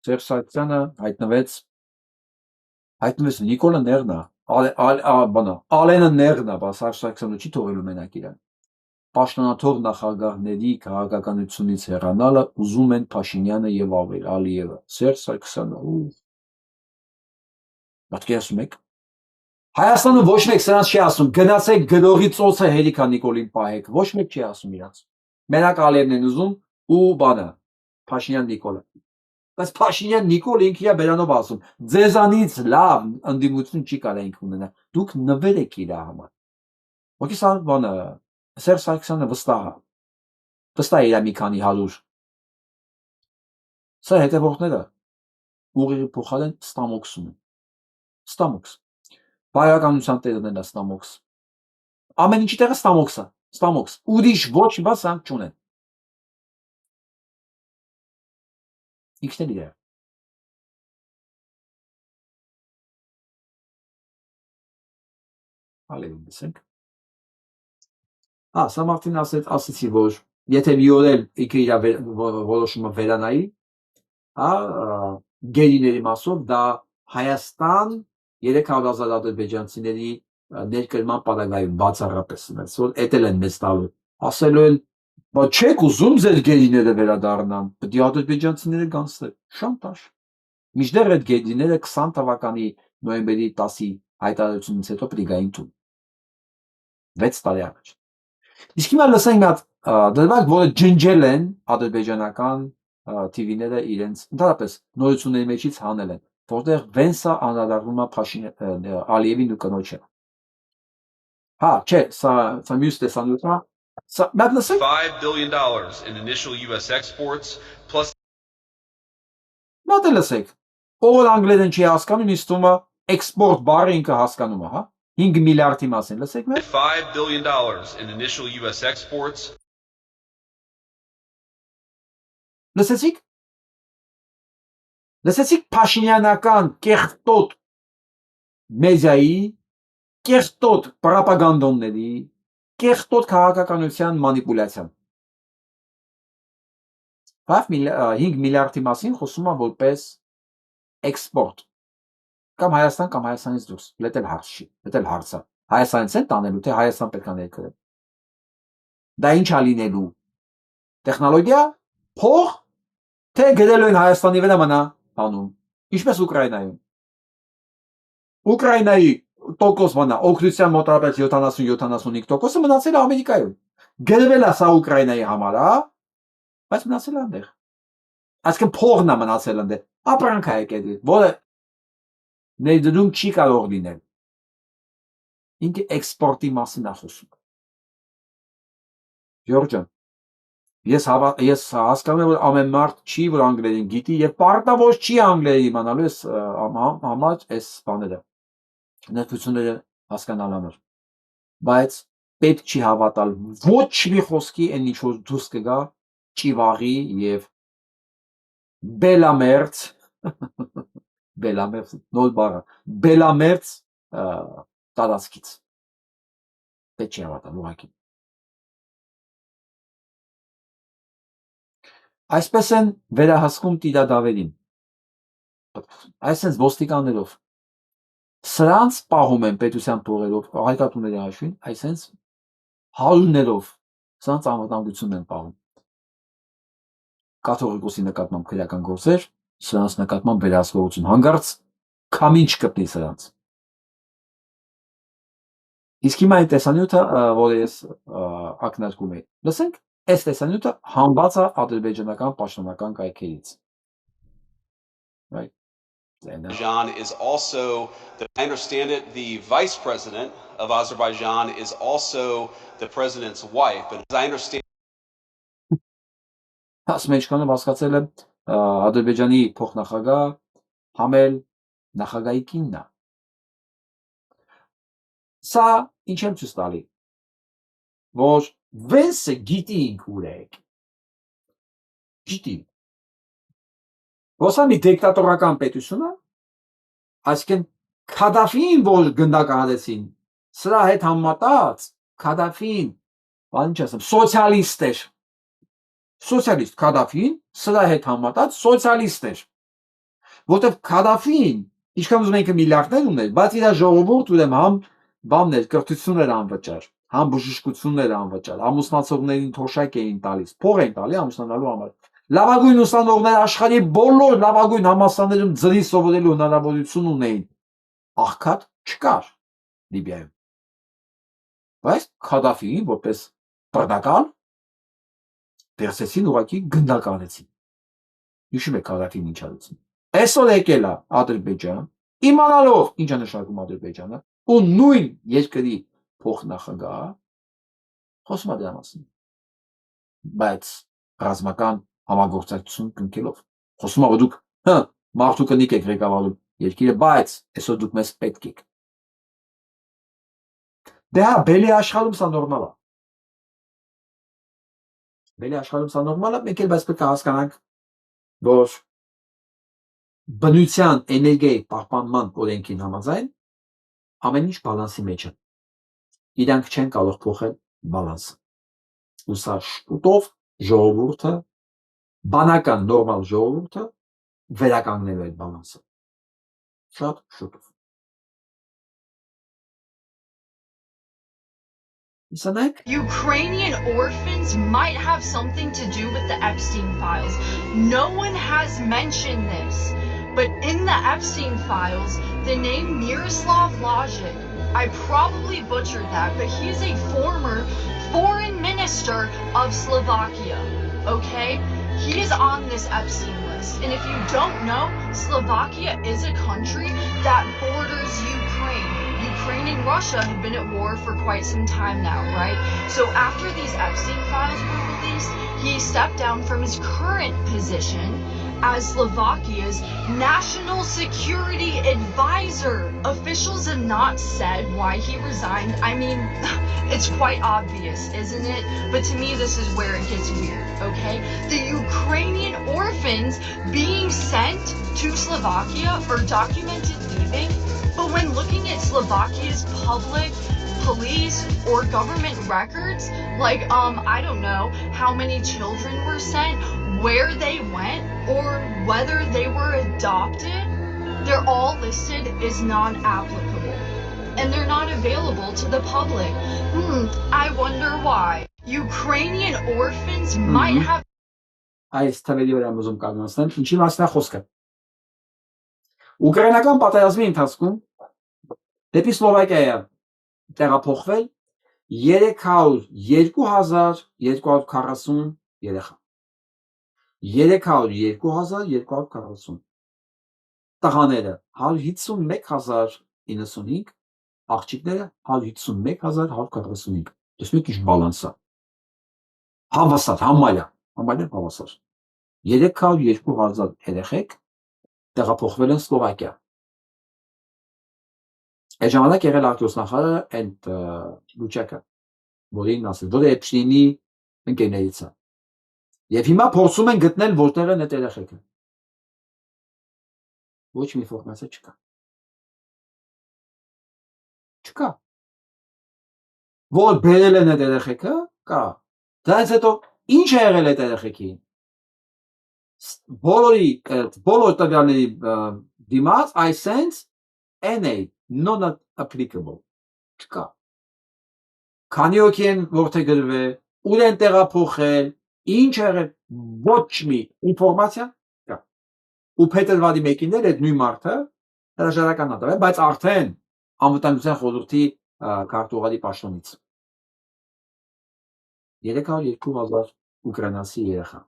Սերժ Սարգսյանը հայտնվեց Նիկոլը Ներնա, Ալենը Ներնա, բա Սերժ Սարգսյանը չի թողելու մենակ իրան։ Պաշտոնաթող նախագահների քաղաքականությունից հեռանալը ուզում են Փաշինյանը եւ Ալիևը։ Սերժ Սարգսյանը, պատկերացնում եք։ Հայաստանը ոչ մեկ սրանց չի ասում, գնացեք գրողի ծոցը հերիքա Նիկոլին պահեք, ոչ մեկ չի ասում իրանց։ Մենակ Ալիևն են ուզում ու բանը, Փաշինյան Նիկոլը։ Բայց Փաշինյան Նիկոլը ինքը բերանով ասում, ձեզանից լավ ընդդիմություն չի կարող ինք ունենա, դուք նվեր եք իր համար։ Ոգի սա բանը Սերժ Սարգսյանը վստահ է իր մի քանի 100։ Սա հետևորդները ուղիղ փոխարեն ստամոքսում են։ Ստամոքս։ Բայականության տերն է ստամոքս։ Ամեն ինչի տեղը ստամոքս է, ստամոքս։ Ուրիշ ոչ մի բան սրանք չունեն։ Ինքն էլ իր։ Ալեին դեսենք։ Սա Մարտին ասեցի, որ եթե մի օր էլ իր որոշումը վերանայի, գերիների մասով դա Հայաստան 300,000 ադրբեջանցիների ներկրման պարագայում բացառապես ունես, որ էտել են մեզ տալու, ասելու են, բա չեք ուզում ձեր գերիները վերադառնան, պետք է ադրբեջանցիները գանցնեն, շանտաժ։ Մինչդեռ այդ գերիները 20 թվականի նոյեմբերի 10-ի հայտարարությունից հետո պետք է գային տուն։ 6 տարի առաջ։ Իսկ հիմա լսենք մի հատ դրվագ, որը ջնջել են ադրբեջանական TV-ները իրենց ընդհանրապես նորությունների մեջից հանել են, որտեղ Վենսը անդրադառնում է Ալիևին ու կնոջը։ Հա, չէ, սա մյուս տեսանյութն է։ $5 billion in initial US exports plus Մատը լսեք։ Ով անգլերեն չի հասկանում, ինձ թվում է էքսպորտ բառը ինքը հասկանում է, հա։ 5 միլիարդի մասին լսեք մեր։ $5 billion in initial U.S. exports. Լսեցիք։ Լսեցիք Փաշինյանական կեղտոտ մեդիայի, կեղտոտ պրոպագանդոնների, կեղտոտ քաղաքականության մանիպուլյացիան։ 5 միլիարդի մասին խոսում է որպես էքսպորտ կամ Հայաստան կամ Հայաստանից դուրս, լետել հարց չի, լետել հարցը։ Հայաստանից են տանելու, թե Հայաստան պետք է ներկրել։ Դա ինչ է լինելու։ Տեխնոլոգիա, փող, թե գնելու են Հայաստանի վրա մնա անում, ինչպես Ուկրաինայում։ Ուկրաինայի տոկոս մնա, օգնության մոտավորապես 70-75% մնացել է Ամերիկայում։ Գրվել է սա Ուկրաինայի համար, բայց մնացել է այնտեղ։ Այսինքն փողն է մնացել այնտեղ, ապրանք է եկել, որը ներդրում չի կարող լինել։ Ինքը էքսպորտի մասին է խոսում։ Ժորժ ջան, ես հասկանում եմ, որ ամեն մարդ չի, որ անգլերեն գիտի եւ պարտավոր չի անգլերեն իմանալու այս համար այս բաները, ներկայությունները հասկանալ համար։ Բայց պետք չի հավատալ ոչ մի խոսքի, այն ինչ որ դուրս կգա ճիվաղի եւ բելամերց Բելամերց, նոր բառը, բելամերց տարածքից։ Պետք չի հավատալ ուղղակի։ Այսպես են վերահսկում տիրադավերին։ Այսպես ոստիկաններով։ Սրանց պահում են պետության փողերով, հայկատուների հաշվին, այսպես հարյուրներով սրանց անվտանգությունն են պահում։ Կաթողիկոսի նկատմամբ քրեական գործեր, սրանց նկատմամբ վերահսկողություն, հանգարց քամին չկպնի սրանց։ Իսկ հիմա այն տեսանյութը, որը ես ակնարկում եմ, լսենք, այս տեսանյութը հանված է ադրբեջանական պաշտոնական կայքերից։ Right. Azerbaijan is also, I understand it, the vice president of Azerbaijan is also the president's wife, but as I understand Ասմեջկանը հասկացել է Ադրբեջանի փոխնախագահ համել նախագահի կինն է։ Սա ինչ եմ ցույց տալի, որ Վենսը գիտի ինք ուր է, գիտի։ Ոսա մի դիկտատորական պետություն է, այսինքն Քադաֆին, որ գնդակահարեցին, սրա հետ համատած Քադաֆին, բան ինչ ասեմ, սոցիալիստ էր։ Սոցիալիստ Քադաֆին սրա հետ համատած սոցիալիստ էր, որտեղ Քադաֆին ինչքան ուզում ենք միլիարդներ ուներ, բայց իր ժողովուրդ ուրեմն համ բաններ, կրթություններ անվճար, համ բժշկություններ անվճար, ամուսնացողներին թոշակ էին տալիս, փող էին տալի ամուսնանալու համար։ Լավագույն ուսանողներ աշխարհի բոլոր լավագույն համալսարաններում ձրի սովորելու հնարավորություն ունեին։ Աղքատ չկար Լիբիայում։ Բայց Քադաֆին որպես բռնակալ դերսեցին ուղղակի գնդակարեցին։ Հիշում եք Քադաֆին ինչ արեցին։ Այսօր եկել է Ադրբեջան, իմանալով ինչ է նշանակում Ադրբեջանը, ու նույն երկրի փոխնախագահ խոսում է դրա մասին։ Բայց ռազմական համագործակցություն կնքելով խոսում է, որ դուք մարդու կնիկ եք ղեկավարում երկիրը, բայց այսօր դուք մեզ պետք եք։ Դե հա, բելի աշխարհում սա նորմալ է։ Բելի աշխարհում սա նորմալ է, մենք էլ բայց պետք է հասկանանք, որ բնության էներգիայի պահպանման օրենքին համաձայն ամեն ինչ բալանսի մեջ է։ Իրանք չեն կարող փոխել բալանսը։ Ու սա շուտով ժողովուրդը, բանական նորմալ ժողովուրդը վերականգնելու այդ բալանսը։ Շատ շուտով։ Ukrainian orphans might have something to do with the Epstein files. No one has mentioned this, but in the Epstein files, the name Miroslav Lajcik, I probably butchered that, but he's a former foreign minister of Slovakia, okay? He is on this Epstein list. And if you don't know, Slovakia is a country that borders Ukraine. Ukraine and Russia have been at war for quite some time now, right? So after these Epstein files were released, he stepped down from his current position as Slovakia's national security advisor. Officials have not said why he resigned. I mean, it's quite obvious, isn't it? But to me, this is where it gets weird, okay? The Ukrainian orphans being sent to Slovakia are documented leaving, but when looking at Slovakia's public police or government records, like I don't know how many children were sent, where they went, or whether they were adopted, they're all listed as non-applicable and they're not available to the public. I wonder why. Ukrainian orphans might have Այս թվերի վրա եմ ուզում կանգնեցնել, ինչի մասին է խոսքը։ Ուկրաինական պատերազմի ընթացքում դեպի Սլովակիա տեղափոխվել 302,240 երեխա։ 302,240 տղաները 151,095, աղջիկները 151,145։ Տեսնեք ինչ բալանս է։ Հավասար, համարյա հավասար։ 302,000 երեխեք տեղափոխվել են Սլովակիա։ Այդ ժամանակ եղել արտգործնախարարը այդ լուչակը, որին ասել, որ Էփշտեյնի ընկերներից է։ Եվ հիմա փորձում են գտնել որտեղ են այդ երեխեքը։ Ոչ մի ինֆորմացիա չկա։ Չկա։ Որ բերել են այդ երեխեքը, կա։ Դրանից հետո ինչ է եղել այդ երեխեքին։ Բոլոր տվյալների դիմաց այսենց NA not applicable չկա։ Քանի հոգի են որդեգրվել, ուր են տեղափոխել, ինչ եղել, ոչ մի ինֆորմացիա կա։ Ու փետրվարի 1-ին էլ այդ նույն մարդը հրաժարական ա տվել, բայց արդեն անվտանգության խորհրդի քարտուղարի պաշտոնից 302,000 ուկրաինացի երեխա։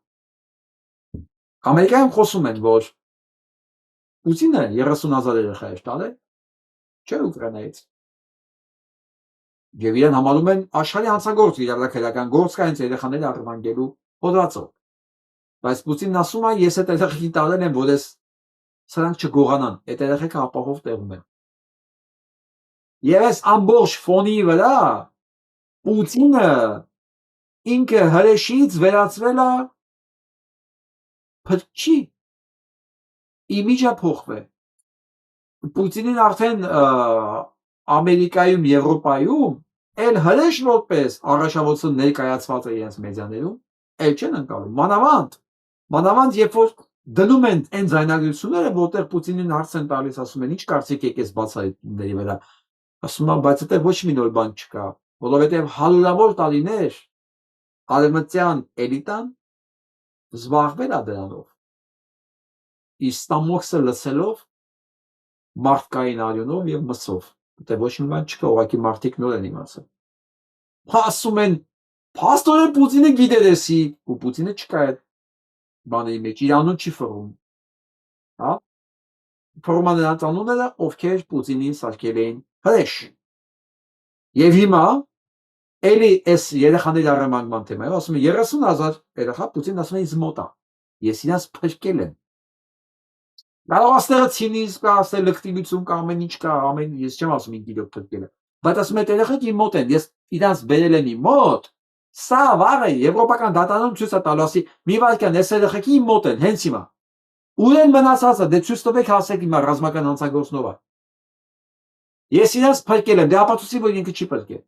Ամերիկայում խոսում են, որ Պուտինը 30,000 երեխա է տալել, չէ Ուկրաինայից։ Եվ իրեն համարում են աշխարհի հանցագործ, իրավական գործ կա հենց երեխաների առևանգելու հոդվածով։ Բայց Պուտինն ասում է, ես այդ երեխեքին տալել եմ, որ սրանք չգողանան, այդ երեխեքը ապահով տեղում են։ Եվ այս ամբողջ ֆոնի վրա Պուտինը ինքը հրեշից վերածվել է փրկչի, իմիջը փոխվել։ Պուտինին արդեն Ամերիկայում, Եվրոպայում էլ հրեշ որպես առաջավորություն ներկայացված է իրենց մեդիաներում, էլ չեն ընկալում։ Մանավանդ երբ որ դնում են այն ձայնագրությունները, որտեղ Պուտինին հարց են տալիս, ասում են, ինչ կարծիք եք այս բացահայտումների վրա։ Ասում են, բայց այդտեղ ոչ մի նոր բան չկա, որովհետև հարյուրավոր տարիներ արևմտյան էլիտան զբաղվել է դրանով։ Իսկ ստամոքսը լսելով մարդկային արյունով եւ մսով։ Դե ոչ մի բան չկա, ուղղակի մարդիկ նոր են իմացել։ Ասում են, փաստորեն Պուտինը գիտեր էսի, ու Պուտինը չկա այդ բաների մեջ, իր անուն չի ֆռում։ Հա? Ֆռում են նրանց անունները, ովքեր Պուտինին սարքել էին հրեշ։ Եվ հիմա էլի այս երեխաների առևանգման թեմայով ասում են 30,000 երեխա Պուտինն ասում է ինձ մոտ է։ Ես իրաց փրկել եմ։ Կարող աստեղը ցինիզմ կա, ասել լկտիվություն կա, ամեն ինչ կա, ես չեմ ասում ինձ իրոք փրկել եմ։ Բայց ասում են երեխեք իմ մոտ են, ես իրաց բերել եմ իմ մոտ։ Սա վաղը եվրոպական դատարանում ցույց է տալու, ասի մի վարքան այս երեխեքի իմ մոտ են, հենց հիմա։ Ուր են մնացածը, դե ցույց տվեք հասեք հիմա ռազմական հանցագործնով է։ Ես իրաց փրկել եմ, դե ապացուցի որ ինքը չի փրկել։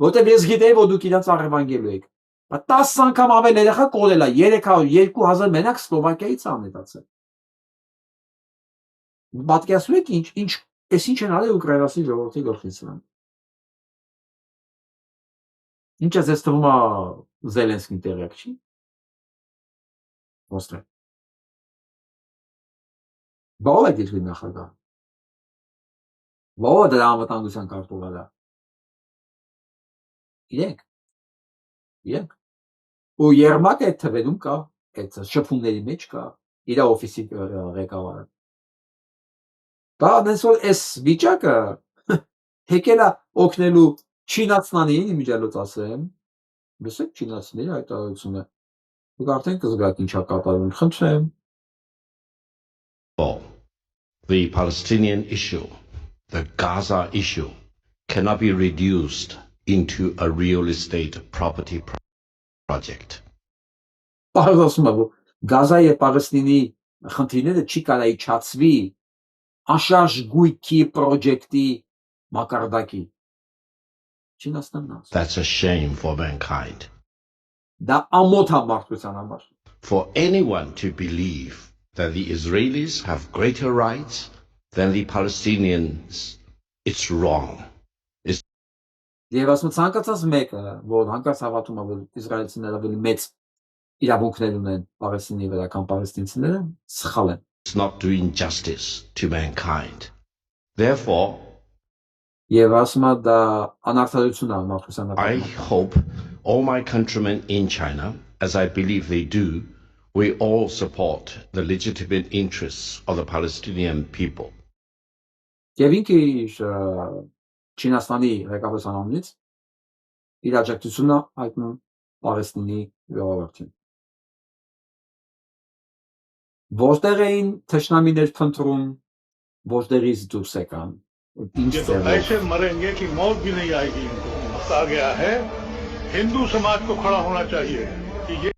Որտեւ ես գիտեի որ դուք իրաց առևանգելու եք։ 10 անգամ ավել երեխա կորել է, 302,000 մենակ Սլովակիայից անետացել։ Պատկերացնում եք ինչ են արել ուկրաինացի ժողովրդի գլխից սրանք։ Ինչ է ձեզ թվում է Զելենսկին տեղյակ չի։ Ոստե։ Ո՞վ է դիտի նախագահ։ Ո՞վ է դրա անվտանգության քարտուղարը։ Իրենք։ Ու Երմակը այդ թվերում կա, այդ շփումների մեջ կա, իր օֆիսի ղեկավարը։ Դա դες որ այս վիճակը Թեկելա օգնելու Չինացնանին իմիջիալոց ասեմ, լսեք Չինացների հայտարարությունը։ Դուք արդեն կզգաք ինչա կատարվում, խնդրեմ։ The Palestinian issue, the Gaza issue, cannot be reduced into a real estate property project. Պարզ ասում է, որ Գազայի եւ Պաղեստինի խնդիրները չի կարա իջացվի անշարժ գույքի պրոջեկտի մակարդակի։ Չինաստանն ասում։ That's a shame for mankind. Դա ամոթ է մարդկության համար։ For anyone to believe that the Israelis have greater rights than the Palestinians, it's wrong. Եվ ասում ցանկացած մեկը, որ հանկարծ հավատում է, որ իսրայելցիները ավելի մեծ իրավունքներ ունեն Պաղեստինի վրա կամ պաղեստինցիները, սխալ են։ It's not doing justice to mankind. Therefore, Եվ ասում է դա անարդարություն է մարդկության I նկատմամբ։ hope all my countrymen in China, as I believe they do, we all support the legitimate interests of the Palestinian people. Եվ ինքը իր Չինաստանի ղեկավարության անունից իր աջակցությունը հայտնում Պաղեստինի ժողովրդին։ Որտեղ էին թշնամիներ փնտրում, որտեղից դուրս եկան։ Ինչ ये तो ձևով։ ऐसे मरेंगे कि मौत भी नहीं आएगी इनको। वक्त आ गया है हिंदू समाज को खड़ा होना चाहिए कि ये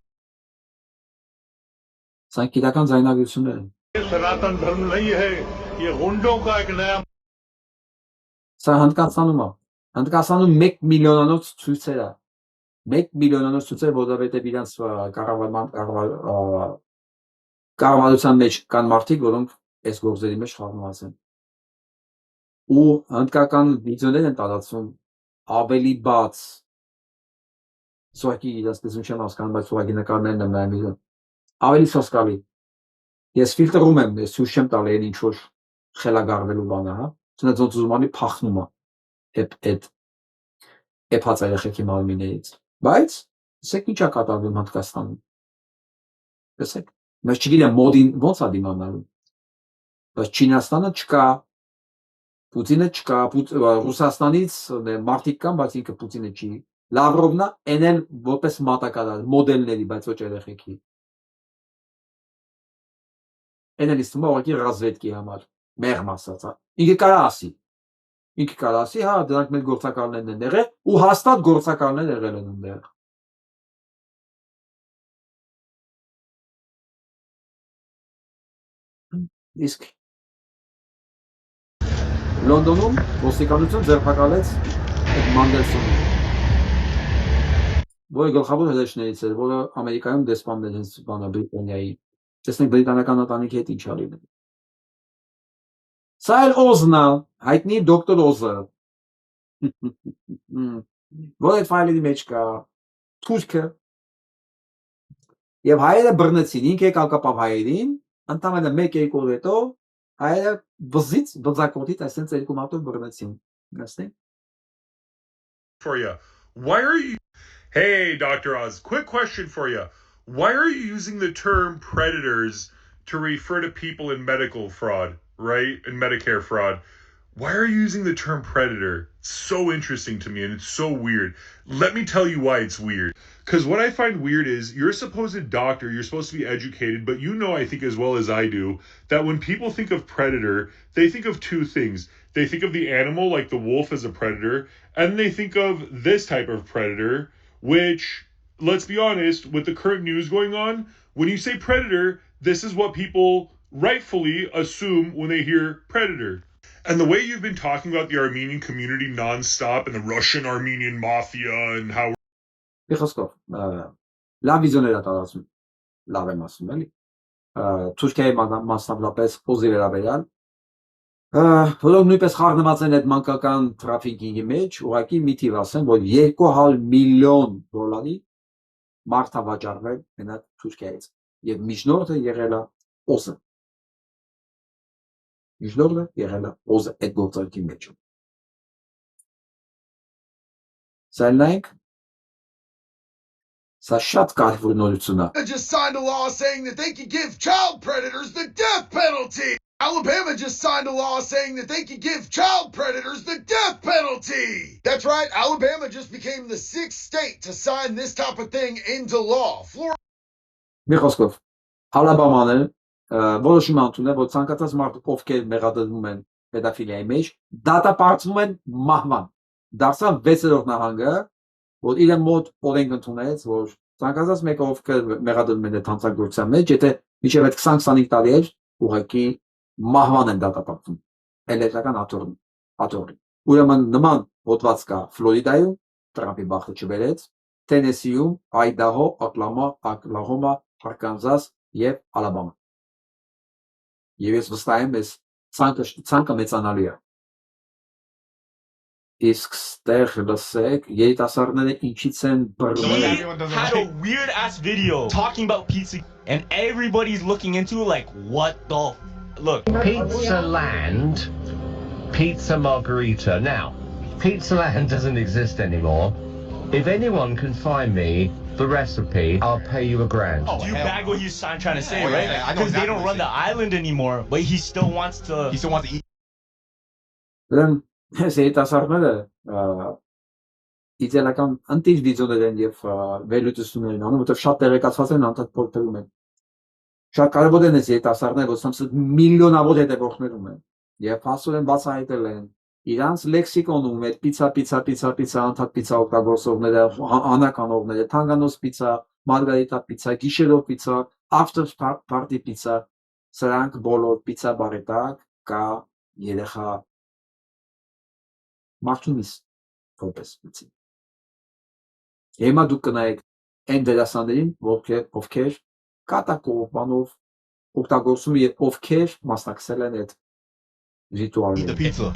Սա գիտական ձայնագրություններ են։ सनातन धर्म नहीं है, ये गुंडों का एक नया Սա Հնդկաստանում է։ Հնդկաստանում 1 միլիոնանոց ցույցեր է։ 1 միլիոնանոց ցույցեր, որովհետև իրանց կառավարության մեջ կան մարդիկ, որոնք այս գործերի մեջ խառնված են։ Ու հնդկական վիդեոներ են տարածվում ավելի բաց։ Սուակի իրաց դեսում չեմ հասկանում, բայց սուակի նկարներն եմ նայում։ Ավելի սոսկալի։ Ես ֆիլտրում եմ, ես ցույց չեմ տալի այն ինչ որ խելագարվելու բանը, հա։ Ցնած ուզումանի փախնում է էփած երեխեքի մարմիններից։ Բայց ասեք ինչա կատարվում Հնդկաստանում։ Ասեք, բայց չգիտեմ մոդին ոնց է դիմանալու։ Բայց Չինաստանը չկա, Պուտինը չկա, Ռուսաստանից մարդիկ կան, բայց ինքը Պուտինը չի։ Լավրովնա էնել որպես մատակարար մոդելների, բայց ոչ երեխեքի։ Էնել իստում ուղղակի ռազվետկի համար, մեղմ ասած, ինքը կարա ասի, հա, դրանք մեր գործակալներն են եղել ու հաստատ գործակալներ եղել են այնտեղ։ Իսկ Լոնդոնում ոստիկանություն ձերբակալեց այդ Մանդելսոնը, որը գլխավոր հրեշներից էր, որը Ամերիկայում դեսպանն էր հենց բանը Բրիտանիայի։ Տեսնենք բրիտանական ընտանիքի հետ ինչ արի։ Սա էլ Օզն է, հայտնի դոկտոր Օզը, որ այդ ֆայլերի մեջ կա թուրքը, եւ հայերը բռնեցին, ինքը եկավ կապավ հայերին, ընդամենը 1-2 օր հետո հայերը բզից, բզակոտից այսպես երկու մատով բռնեցին։ Նստենք։ For you. Why are you Hey, Dr. Oz, quick question for you. Why are you using the term predators to refer to people in medical fraud, right? In Medicare fraud. Why are you using the term predator? It's so interesting to me and it's so weird. Let me tell you why it's weird. Because what I find weird is you're a supposed doctor, you're supposed to be educated, but you know, I think as well as I do, that when people think of predator, they think of two things. They think of the animal, like the wolf as a predator, and they think of this type of predator, which, let's be honest, with the current news going on, when you say predator, this is what people rightfully assume when they hear predator. And the way you've been talking about the Armenian community nonstop and the Russian Armenian mafia and how Իխոսկով, լավ վիզիոներ է տարածում, լավ եմ ասում, էլի, Թուրքիայի մասնավորապես Օզի վերաբերյալ, որոնք նույնպես խառնված են այդ մանկական թրաֆիկինգի մեջ, ուղղակի մի թիվ ասեմ, որ 200 միլիոն դոլարի մարդ է վաճառվել մենակ Թուրքիայից, եւ միջնորդը եղել է Օզը։ Միջնորդը եղել է Օզը այդ գործարքի մեջ։ Սա Սա շատ կարևոր նորություն է։ Just signed a law saying that they can give child predators the death penalty. Alabama just signed a law saying that they could give child predators the death penalty. That's right. Alabama just became the 6th state to sign this type of thing into law. Florida. Մի խոսքով, Ալաբաման որոշում ընդունել, որ ցանկացած մարդ, ովքեր մեղադրվում են պետաֆիլիայի մեջ, դատապարտվում են մահվան։ Դարձավ 6-րդ նահանգը, որ իր մոտ օրենք ընդունեց, որ ցանկացած մեկը, ովքեր մեղադրվում են այդ հանցագործության մեջ, եթե մինչև այդ 20-25 տարի էր, ուղղակի մահվան են դատապարտվում էլեկտրական աթոռի։ Ուրեմն նման հոդված կա Ֆլորիդայում, Տրամպի բախտը չբերեց, Թենեսիում, Այդահո, Օկլահոմա, Արկանզաս եւ Ալաբամա։ Եվ ես վստահ եմ, այս ցանկը մեծանալու է։ Իսկ ստեղ լսեք, երիտասարդները ինչից են բռնել։ Had a weird ass video talking about pizza and everybody's looking into like what the look. Pizza Land, Pizza Margarita. Now, Pizza Land doesn't exist anymore. If anyone can find me the recipe, I'll pay you $1,000. Do you bag what he's trying to say, Oh, yeah, right? yeah, I know Because they don't exactly run the island anymore, but he still wants to. He still wants to eat. Ուրեմն այս երիտասարդները իդեալական անտիժ վիդեոներ են եւ վերլուծություններ են անում, որովհետեւ շատ տեղեկացված են անդադ փորձում են։ Շատ կարևոր են այս երիտասարդները, որ սամսը միլիոնավոր հետևորդներում են եւ փաստորեն բացահայտել են իրանց լեքսիկոնում այդ պիցա, անդադ պիցա օգտագործողները, անականողները, թանգանոց պիցա, մարգարիտա պիցա, գիշերով պիցա, after party պիցա, սրանք բոլոր պիցա բարետակ կա երեխա Մարտունիս որպես պիցի։ Հիմա դուք կնայեք այն դերասաններին, ովքեր կատակով բանով օգտագործում եւ ովքեր մասնակցել են այդ ritual. Eat the pizza.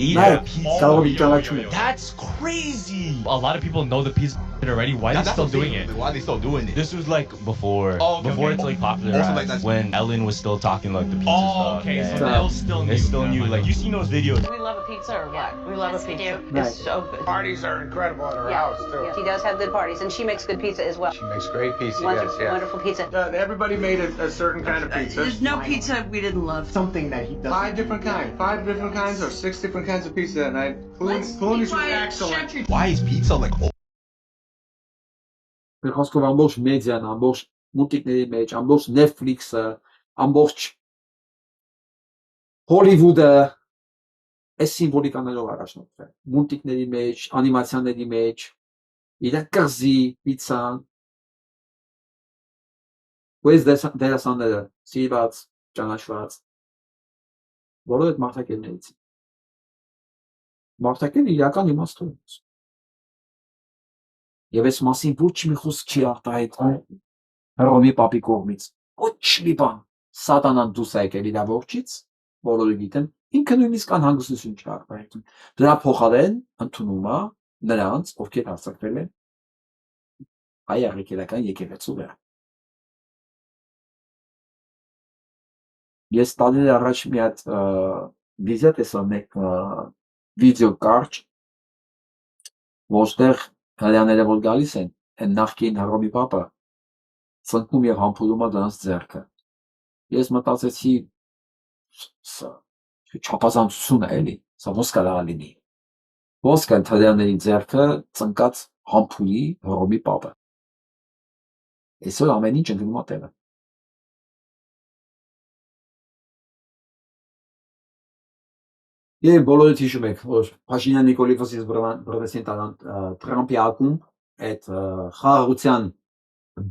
That's crazy. A lot of people know the pizza already. Why are they still doing it? Why are they still doing it? This was like before. Okay, before okay. it's like popular. Also, like, that's- when Ellen was still talking like the pizza Oh, stuff. okay, Yeah. so They still knew. They still knew. Like you seen those videos. We love a pizza or what? We love Yes, a we pizza. do. It's so good. Parties are incredible at her Yeah. house too. She does have good parties, and she makes good pizza as well. She makes great pizza. Wonderful, yes. wonderful pizza. Everybody made a certain kind of pizza. There's no pizza we didn't love. Something that he does. 5 different kinds, or 6 different kinds of pizza a night. Clooney's was excellent. Why is pizza like Մեր խոսքով ամբողջ մեդիան, ամբողջ մուլտիկների մեջ, ամբողջ Netflix-ը, ամբողջ Hollywood-ը այս սիմվոլիկաներով առաջնորդվել։ Մուլտիկների մեջ, անիմացիաների մեջ, իր կղզի, պիցան, Where's դերասանները, սիրված, ճանաչված, բոլոր այդ մարդակերներից։ Մարդակերն իրական իմաստով են։ Եվ այս մասին ոչ մի խոսք չի արտահայտվում Հռոմի պապի կողմից։ Ոչ մի բան։ Սատանան դուրս է եկել իր ողջից, բոլորը գիտեն, ինքը նույնիսկ անհանգստություն չի արտահայտում։ Դրա փոխարեն ընդունում է նրանց, ովքեր հարձակվել են հայ աղեկելական եկեղեցու վրա։ Ես տարիներ առաջ մի հատ վիդեո տեսա մեկ վիդեո կարճ, որտեղ հрьяաները որ գալիս են, այն նախկին Հռոմի պապը ծնկում եւ համբուրում է դրանց ձեռքը։ Ես մտածեցի, սա չափազանցություն է էլի, սա ոնց կարող է լինի։ Ոնց կա հрьяաների ձեռքը ծնկած համբուրի Հռոմի պապը։ Այսօր ամեն ինչ ընկնում է տեղը։ Եվ բոլորը հիշում եք, որ Փաշինյան Նիկոլիկոսից բռնեցին Տրամպի ակումբ, այդ խաղաղության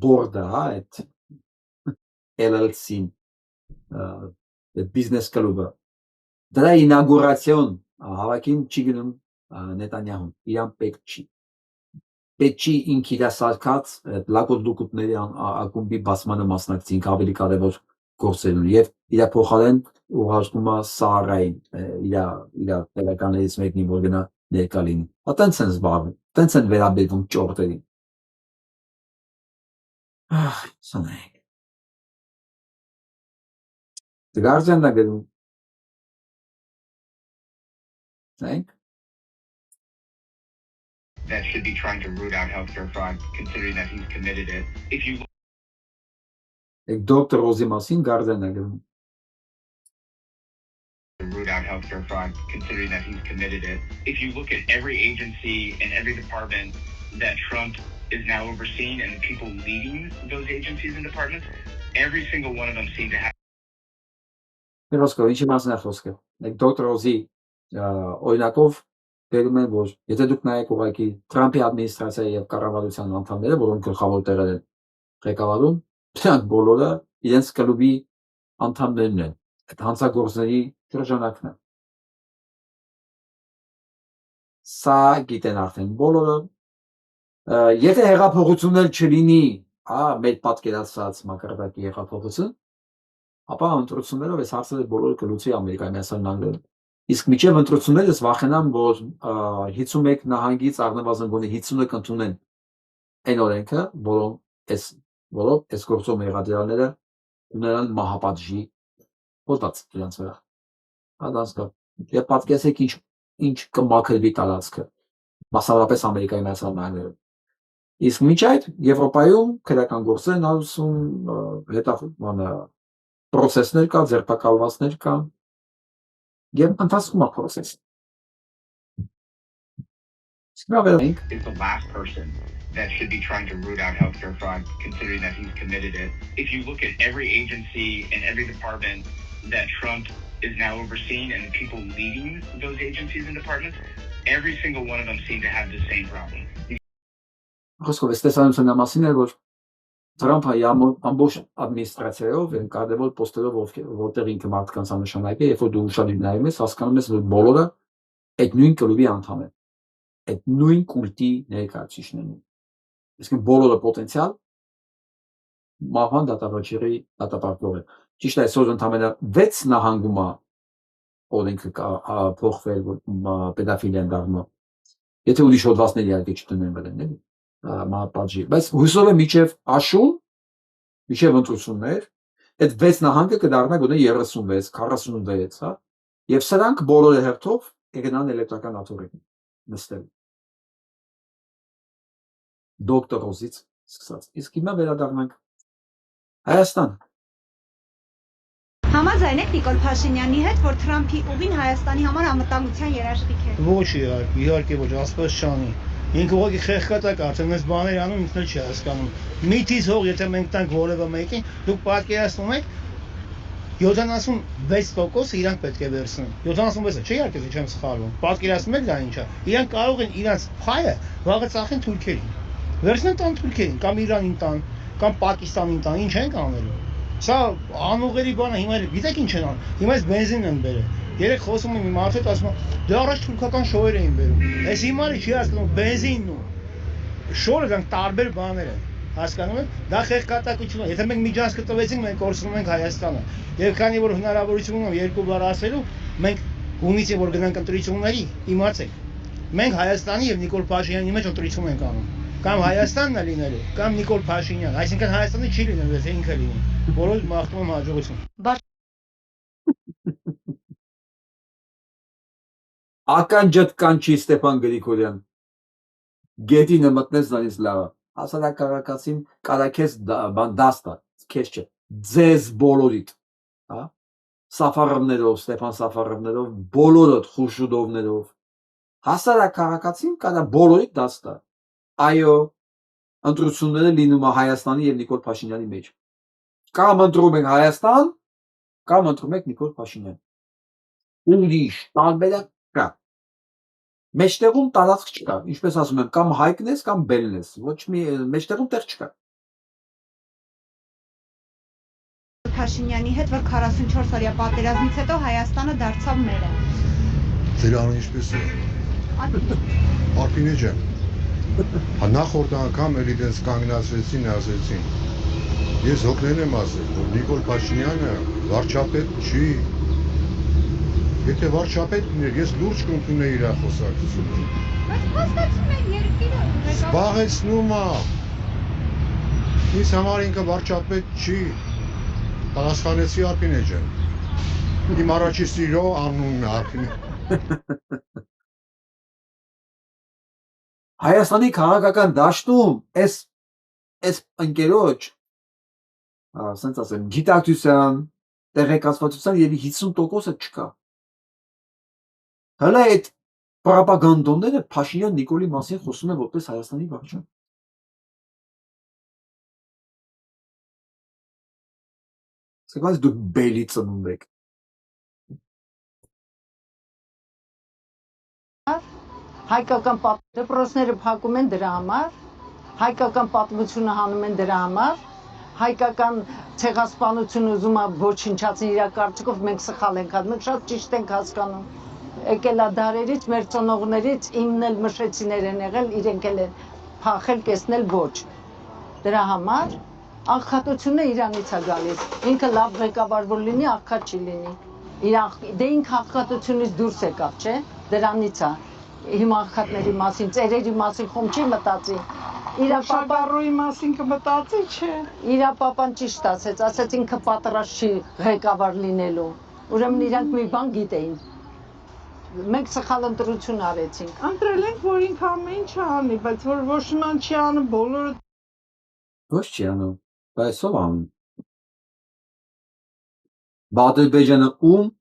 բորդը, այդ LLC-ն, այդ բիզնես կլուբը։ Դրա ինագուրացիոն հավաքին չի գնում Նետանյահուն, իրան պետք չի։ Պետք չի ինք իր սարքած լակոտ լուկուտների ակումբի բացմանը մասնակցին ավելի կարևոր գործերուն եւ իր փոխարեն ուղարկում է Սարային իր տեղականներից մեկին որ գնա ներկա լինի։ Այտենց են զբաղվում, այտենց են վերաբերվում ճորտերին։ Սանեք։ Դգարձեն դա գնում։ Thank. That should be trying to root out healthcare fraud, considering that he's committed it. If you Դոկտոր Ռոզի մասին գարձեն է գնում։ root out healthcare fraud, considering that he's committed it. If you look at every agency and every department that Trump is now overseeing and the people leading those agencies and departments, every single one of them seem to have. Ռոսկո, ինչի մասն է խոսքը։ Մենք դոկտոր Օզի օրինակով բերում են, որ եթե դուք նայեք ուղղակի Թրամփի ադմինիստրացիայի եւ կառավարության անդամները, որոնք գլխավոր տեղեր են ղեկավարում, դրանք բոլորը իրենց կլուբի անդամներն են, այդ հանցագործների շրջանակն է։ Սա գիտեն արդեն բոլորը։ Եթե հեղափոխություններ չլինի, մեր պատկերացած մակարդակի հեղափոխություն, ապա ընտրություններով այս հարցերը բոլորը կլուծի Ամերիկայի Միացյալ Նահանգները։ Իսկ միջև ընտրությունները ես վախենամ, որ 51 նահանգից առնվազն գոնե 50-ը կընդունեն այն օրենքը, որով այս գործող մեղադրյալները ունենան մահապատժի հոտած դրանց վրա։ Հադասկա։ Եվ պատկերացեք ինչ կմաքրվի տարածքը, մասնավորապես Ամերիկայի Միացյալ Նահանգներում։ Իսկ մինչ այդ Եվրոպայում քրեական գործեր են ասում, հետախուզման պրոցեսներ կա, ձերբակալվածներ կա, եւ ընթացքում է պրոցես։ Is the last person that should be trying to root out healthcare fraud, considering that he's committed it. If you look at every agency and every department that Trump is now overseeing and the people leading those agencies and departments, every single one of them seem to have the same problem. Խոսքով էս տեսանյութի մասին է, որ Թրամփը ամբողջ ադմինիստրացիայով են կարևոր պոստերով, որտեղ ինքը մարդկանց աննշանակ է, երբ որ դու ուշադիր նայում ես, հասկանում ես, որ բոլորը այդ նույն կլուբի անդամ են, այդ նույն կուլտի ներկայացուցիչներն են։ Իսկ բոլորը պոտենցիալ մահվան դատավճիռի դատապարտող են։ Ճիշտ է, այսօր ընդամենը 6 նահանգում է օրենքը փոխվել, որ պեդոֆիլիան դառնում։ Եթե ուրիշ հոդվածներ իհարկե չտնեն վրան, էլի։ Մահապատժի, բայց հույսով է միջև աշուն, միջև ընտրություններ, այդ 6 նահանգը կդառնա գոնե 36, 46, հա, եւ սրանք բոլորը հերթով կգնան էլեկտրական աթոռին նստել։ Դոկտոր Օզից սկսած։ Իսկ հիմա վերադառնանք Հայաստան։ Համաձայն եք Նիկոլ Փաշինյանի հետ, որ Թրամփի ուղին Հայաստանի համար անվտանգության երաշխիք է։ Ոչ, իհարկե ոչ, ասպես չանի։ Ինքը ուղղակի խեղկատակ արդեն այս բաներ անում, ինքն էլ չի հասկանում։ Միթից հող, եթե մենք տանք որևէ մեկին, դուք պատկերացնում եք 76% իրանք պետք է վերցնեն։ 76-ը, չէ՞ իհարկե չեմ սխալվում։ Պատկերացնում եք դա ինչ է։ Իրանք կարող են իրանք փայը վաղը ծախեն թուրքերին։ Վերցնեն տան թուրքերին, կամ Իրանին տան, կամ Պակիստանին տան, ինչ են անելու։ Սա անուղերի բան է, հիմա գիտեք ինչ են անում։ Հիմա այս բենզինն են բերել։ Երեք խոսում եմ մարդու հետ ասում եմ, դե առաջ թուրքական շոուեր էին բերում։ Այս հիմարը չի հասկանում բենզինն ու շորը դրանք տարբեր բաներ են։ Հասկանում եք, դա խեղկատակություն է։ Եթե մենք միջանցքը տվեցինք, մենք կորցնում ենք Հայաստանը։ Եվ քանի որ հնարավորություն ունեմ երկու բառ ասելու, մենք հունիսի որ գնանք ընտրությունների, իմացեք։ Մենք Հայաստանի եւ Նիկոլ Փաշինյանի մեջ ընտրություն ենք անում։ Կամ Հայաստանն է լինելու, կամ Նիկոլ Փաշինյան, այսինքն Հայաստանը չի լինելու, եթե ինքը լինի։ Որոց մաղթում եմ հաջողություն։ Ականջդ կանչի Ստեփան Գրիգորյան։ Գետինը մտնես նորից լավը։ Հասարակակացին կարակես բանդաստա, քեզ չէ, ձեզ բոլորիդ, հա։ Սաֆարովներով, Ստեփան Սաֆարովներով, բոլորդ խուշուդովներով։ Հասարակակացին կարա բոլորիդ դաստա։ Այո, ընտրությունները լինում է Հայաստանի եւ Նիկոլ Փաշինյանի մեջ։ Կամ ընտրում ենք Հայաստան, կամ ընտրում ենք Նիկոլ Փաշինյան։ Ուրիշ տարբերակ կա։ Մեջտեղում տարածք չկա, ինչպես ասում եմ, կամ Հայկն ես, կամ Բելն ես, ոչ մի մեջտեղում տեղ չկա։ Փաշինյանի հետ, որ 44 օրյա պատերազմից հետո Հայաստանը դարձավ մերը։ Ձեր անունը ինչպես է։ Արփինե ջան։ Նախորդ անգամ էլի դες կանգնացրեցին, ասեցին։ Ես հոգնեն եմ ասել, որ Նիկոլ Փաշինյանը վարչապետ չի։ Եթե վարչապետ լիներ, ես լուրջ կընդունեի իր խոսակցությունը։ Բայց փաստացում են երկիրը։ Զբաղեցնում է։ Ինձ համար ինքը վարչապետ չի։ Պատասխանեցի Արփինե ջան։ Իմ առաջի սիրո անունն է Արփինե։ Հայաստանի քաղաքական դաշտում այս ընկերոջ ասենց ասեմ գիտակցության տեղեկացվածության եւ 50%-ը չկա։ Հələ այդ պրոպագանդոնները Փաշինյան Նիկոլի մասին խոսում են որպես Հայաստանի վարչապետ։ Սկսած դուք բելի ծնունդ եք։ Հայկական դպրոցները փակում են դրա համար, հայկական պատմությունը հանում են դրա համար, հայկական ցեղասպանությունը ուզում է ոչնչացնել իր կարծիքով, մենք սխալ ենք անում, մենք շատ ճիշտ ենք հասկանում։ Եկել է դարերից մեր ծնողներից իմն էլ մշեցիներ են եղել, իրենք էլ են փախել, կեսնել ոչ։ Դրա համար աղքատությունը իրանից է գալիս։ Ինքը լավ ղեկավար որ լինի, աղքատ չի լինի։ Դե ինքը աղքատությունից դուրս եկավ, չէ՞։ Դրանից է։ Հիմա աղքատների մասին, ծերերի մասին խոմ չի մտածի։ Իրա պապարոյի մասին կմտածի, չէ։ Իրա պապան ճիշտ ասեց ինքը պատրաստ չի ղեկավար լինելու։ Ուրեմն իրանք մի բան գիտեին։ Մենք սխալ ընտրություն արեցինք։ Ընտրել ենք, որ ինքը ամեն ինչ անի, բայց որ ոչ ման չի անում, բոլորը Ոչ չի անում, բայց ով անում։ Ադրբեջանը ում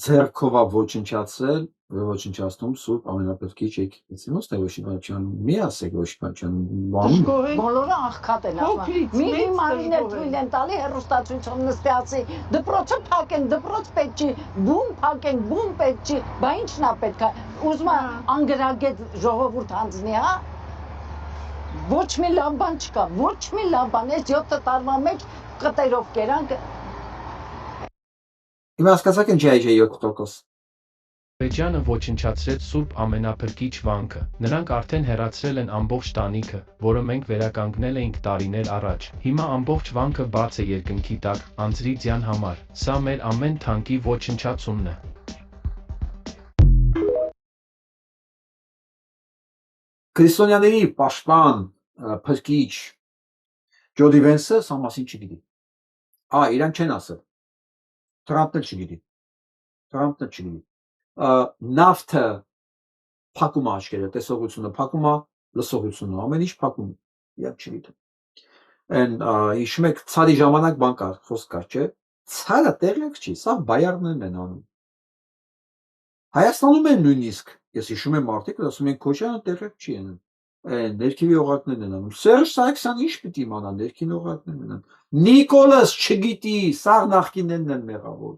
ձեռքով է ոչնչացրել, ոչնչացնում Սուրբ ամենափրկիչ եկեղեցին, ո՞նց է Ոչիբաչյան, մի ասեք Ոչիբաչյան, բանում։ բոլորը աղքատ են ասում։ Մի հիմարին էլ թույլ են տալի հեռուստացույցով նստացի, դպրոցը փակեն, դպրոց պետք չի, բում փակեն, բում պետք չի, բա ի՞նչն է պետք է։ Ուզում է անգրագետ ժողովուրդ հանձնի, հա։ Ոչ մի լավ բան չկա, ոչ մի լավ բան, այս 7 տարվա մեջ կտերով կերանք։ Հիմա հասկացաք ինչ է 7%։ Ադրբեջանը ոչնչացրեց Սուրբ ամենափրկիչ վանքը։ Նրանք արդեն հեռացրել են ամբողջ տանիքը, որը մենք վերականգնել էինք տարիներ առաջ։ Հիմա ամբողջ վանքը բաց է երկնքի տակ, անձրի ձյան համար։ Սա մեր ամեն թանկի ոչնչացումն է։ Քրիստոնյաների պաշտպան փրկիչ Ջոդի Վենսը սա մասին չգիտի։ Իրանք չեն ասել։ Թրամփն էլ չգիտի։ Նավթը փակում է աչքերը, տեսողությունը փակում է, լսողությունը, ամեն ինչ փակում է, իրանք չգիտեն։ Այն հիշում եք ցարի ժամանակ բան կար, խոսք կար, չէ՞։ Ցարը տեղյակ չի, սա բայարներն են անում։ Հայաստանում են նույնիսկ, ես հիշում եմ մարդիկ ասում են Քոչյանը տեղյակ չի անում։ Ներքևի օղակներն են անում։ Սերժ Սարգսյանը ինչ պիտի իմանա, ներքին օղակներն են անում։ Նիկոլաս չգիտի, սա նախկիններն են մեղավոր։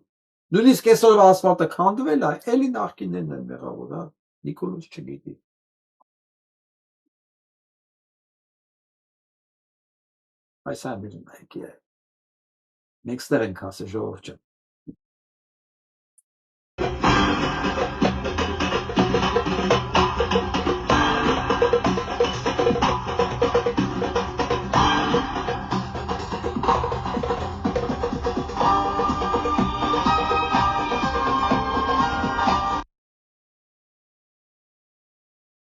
Նույնիսկ այսօր ասֆալտը քանդվել է, էլի նախկիններն են մեղավոր, հա։ Նիկոլաս չգիտի։ Այս ամեն ինչ է։ Մենք ստեղ ենք ասել ժողովուրդ ջան։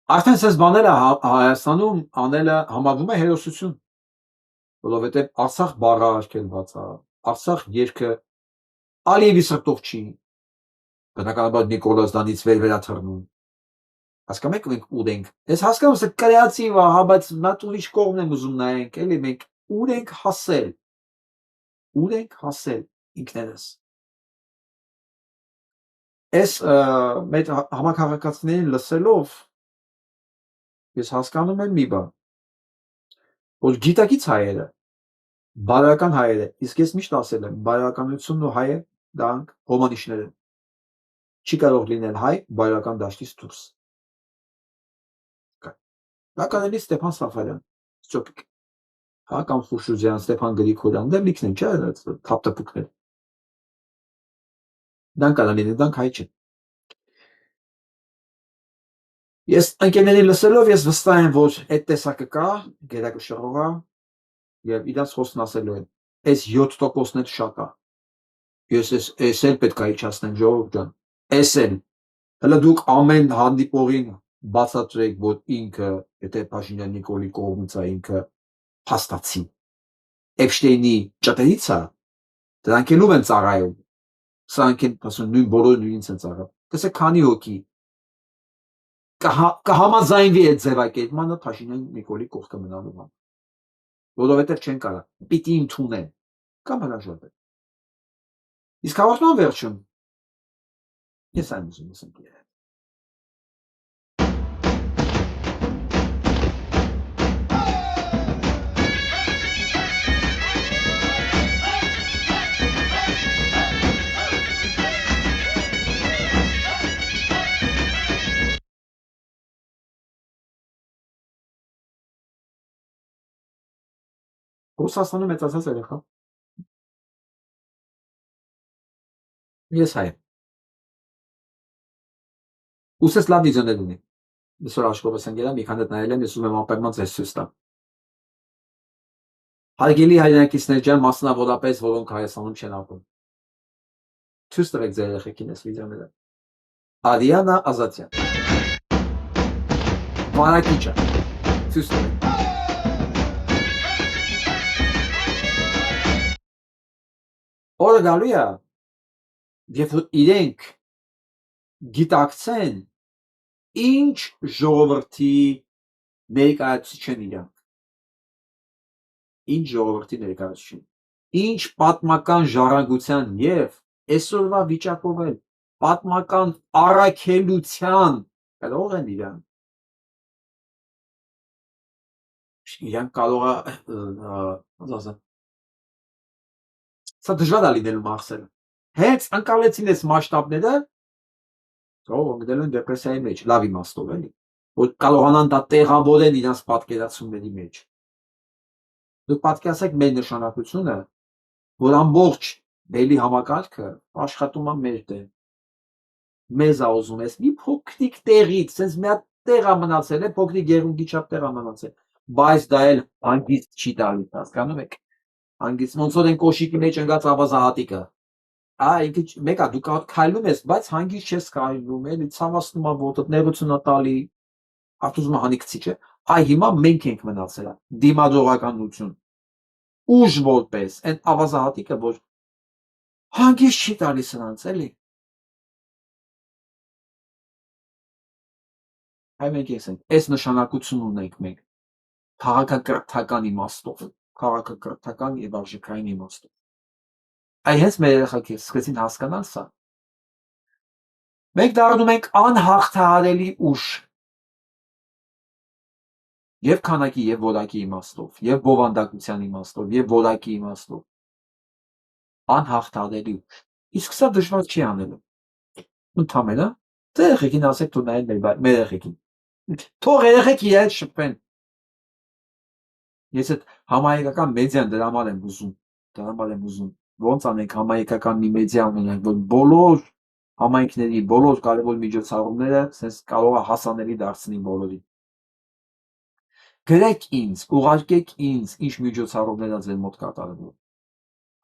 Արդեն սես բաները Հայաստանում անելը համարվում է հերոսություն, որովհետև Արցախ բառը արգելված է, Արցախ երգը Ալիևի սրտով չի, բնականաբար Նիկոլաս Դանից վերաթռնում։ Հասկանում եք մենք ուր ենք։ Ես հասկանում եմ կրեատիվ է, հա, բայց նա ուրիշ կողմն եմ ուզում նայենք, էլի մենք ուր ենք հասել։ Ուր ենք հասել ինքներս։ Այս մեր համակարգացիներին լսելով ես հասկանում եմ մի բան, որ գիտակից հայերը, բարոյական հայերը, իսկ ես միշտ ասել եմ, բարոյականությունն ու հայը դրանք հոմանիշներ են։ Չի կարող լինել հայ բարոյական դաշտից դուրս։ Դա կարելի Ստեփան Սաֆարյան, Ստյոպիկ, հա, կամ Խուշուձյան, Ստեփան Գրիգորյան, դեռ լիքն են, չէ՞, թափթփուկներ։ Դրանք կարելի լինել, դրանք հայ չեն։ Ես ընկերների լսելով ես վստահ եմ, որ այդ տեսակը կա, գերակշռողա եւ իրանց խոսքն ասելու են։ Այս 7%-ն էլ շատ է։ Ես էլ պետք է իջացնեմ ժողովուրդ ջան։ Էս էլ։ Հələ դուք ամեն հանդիպողին բացատրեք, որ ինքը, եթե Փաշինյան Նիկոլի կողմից է ինքը փաստացի։ Էփշտեյնի ճտերից է, դրանք էլ ով են ծառայում։ Սրանք են ասում նույն բոլորը նույնից են ծառայում։ Տեսեք քանի հոգի կհամաձայնվի այդ ձևակերպմանը Փաշինյան Նիկոլի կողքը մնալու համար, որովհետև չեն կարող, պիտի ընդունեն կամ հրաժարվեն։ Իսկ հաղորդման վերջում ես այն ուզում եմ Ռուսաստանում մեծացած երեխա։ Ես հայ եմ։ Ուսես լավ վիդեոներ ունի։ Այսօր աշխովս ընկել եմ, մի քանի նայել եմ, ես ուզում եմ անպայման ձեզ ցույց տամ։ Հարգելի հայրենակիցներ ջան, մասնավորապես որոնք Հայաստանում չեն ապրում։ Ցույց տվեք ձեր երեխեքին այս վիդեոները։ Արիանա Ազատյան։ Վարակիչը։ Ցույց տվեք։ Օրը գալու է, երբ իրենք գիտակցեն ինչ ժողովրդի ներկայացուցիչ են իրանք, ինչ ժողովրդի ներկայացուցիչ են, ինչ պատմական ժառանգության և այսօրվա վիճակով էլ պատմական առաքելության կարող են իրանք, իրանք կարող է, սա դժվար է լինելու մաքսելը, հենց ընկալեցին այս մասշտաբները, գտել են դեպրեսիայի մեջ, լավ իմաստով էլի, որ կարողանան դա տեղավորեն իրանց պատկերացումների մեջ։ Դուք պատկերացեք մեր նշանակությունը, որ ամբողջ բելի համակարգը աշխատում է մեր դեմ։ Մեզ ա ուզում ես մի փոքրիկ տեղից, sense մի հատ տեղ ա մնացել է, փոքրիկ գերունգի չափ տեղ ա մնացել, բայց դա էլ հանգիստ չի տալիս, հասկանում եք։ Հանգիստ ոնց որ են կոշիկի մեջ ընկած ավազահատիկը։ Ինքը մեկա դու քայլում ես, բայց հանգիստ չես քայլում, էլի ցավացնում ա ոտդ, նեղություն ա տալի, արտուզում ա հանի քիչ է։ Հիմա մենք ենք մնացել, դիմադրողականություն, ուժ որպես, այն ավազահատիկը, որ հանգիստ չի տալիս նրանց, էլի։ Մենք ես ենք, այս նշանակություն ունենք մենք, քաղաքակրթական իմաստով, քաղաքակրթական եւ արժեքային իմաստով։ Հենց մեր երեխաները սկսեցին հասկանալ սա։ Մենք դառնում ենք անհաղթահարելի ուժ եւ քանակի եւ որակի իմաստով, եւ բովանդակության իմաստով, եւ որակի իմաստով։ Անհաղթահարելի ուժ։ Իսկ սա դժվար չի անելու։ Ընդհանրապես, ձեր երեխեքին ասեք թող նայեն մեր երեխեքին։ Թող երեխեք իրար շփվեն։ Ես այդ համահայկական մեդիան դրամալ եմ ուզում, ոնց անենք համահայկական մի մեդիա ունենանք, որ բոլոր համայնքների, բոլոր կարևոր միջոցառումները sense կարող է հասանելի դարձնի բոլորին։ Գրեք ինձ, ուղարկեք ինձ, ինչ միջոցառումներ ա ձեր մոտ կատարվում։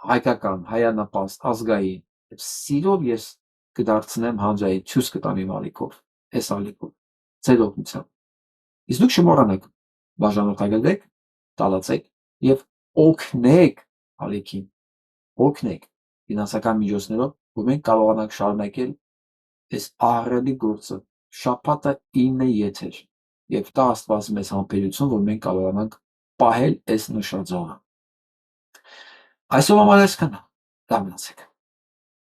Հայկական, հայանպաստ, ազգային, սիրով ես կդարձնեմ հանրային, ցույց կտամ իմ ալիքով, այս ալիքով, ձեր օգնությամբ։ Իսկ դուք չմոռանաք բաժանորդագրվեք, տարածեք եւ օգնեք ալիքին, օգնեք ֆինանսական միջոցներով, որ մենք կարողանանք շարունակել այս ահռելի գործը, շաբաթը 9 եթեր, եւ տա Աստված մեզ համբերություն, որ մենք կարողանանք պահել այս նշաձողը։ Այսօր համար այսքանը, լավ մնացեք։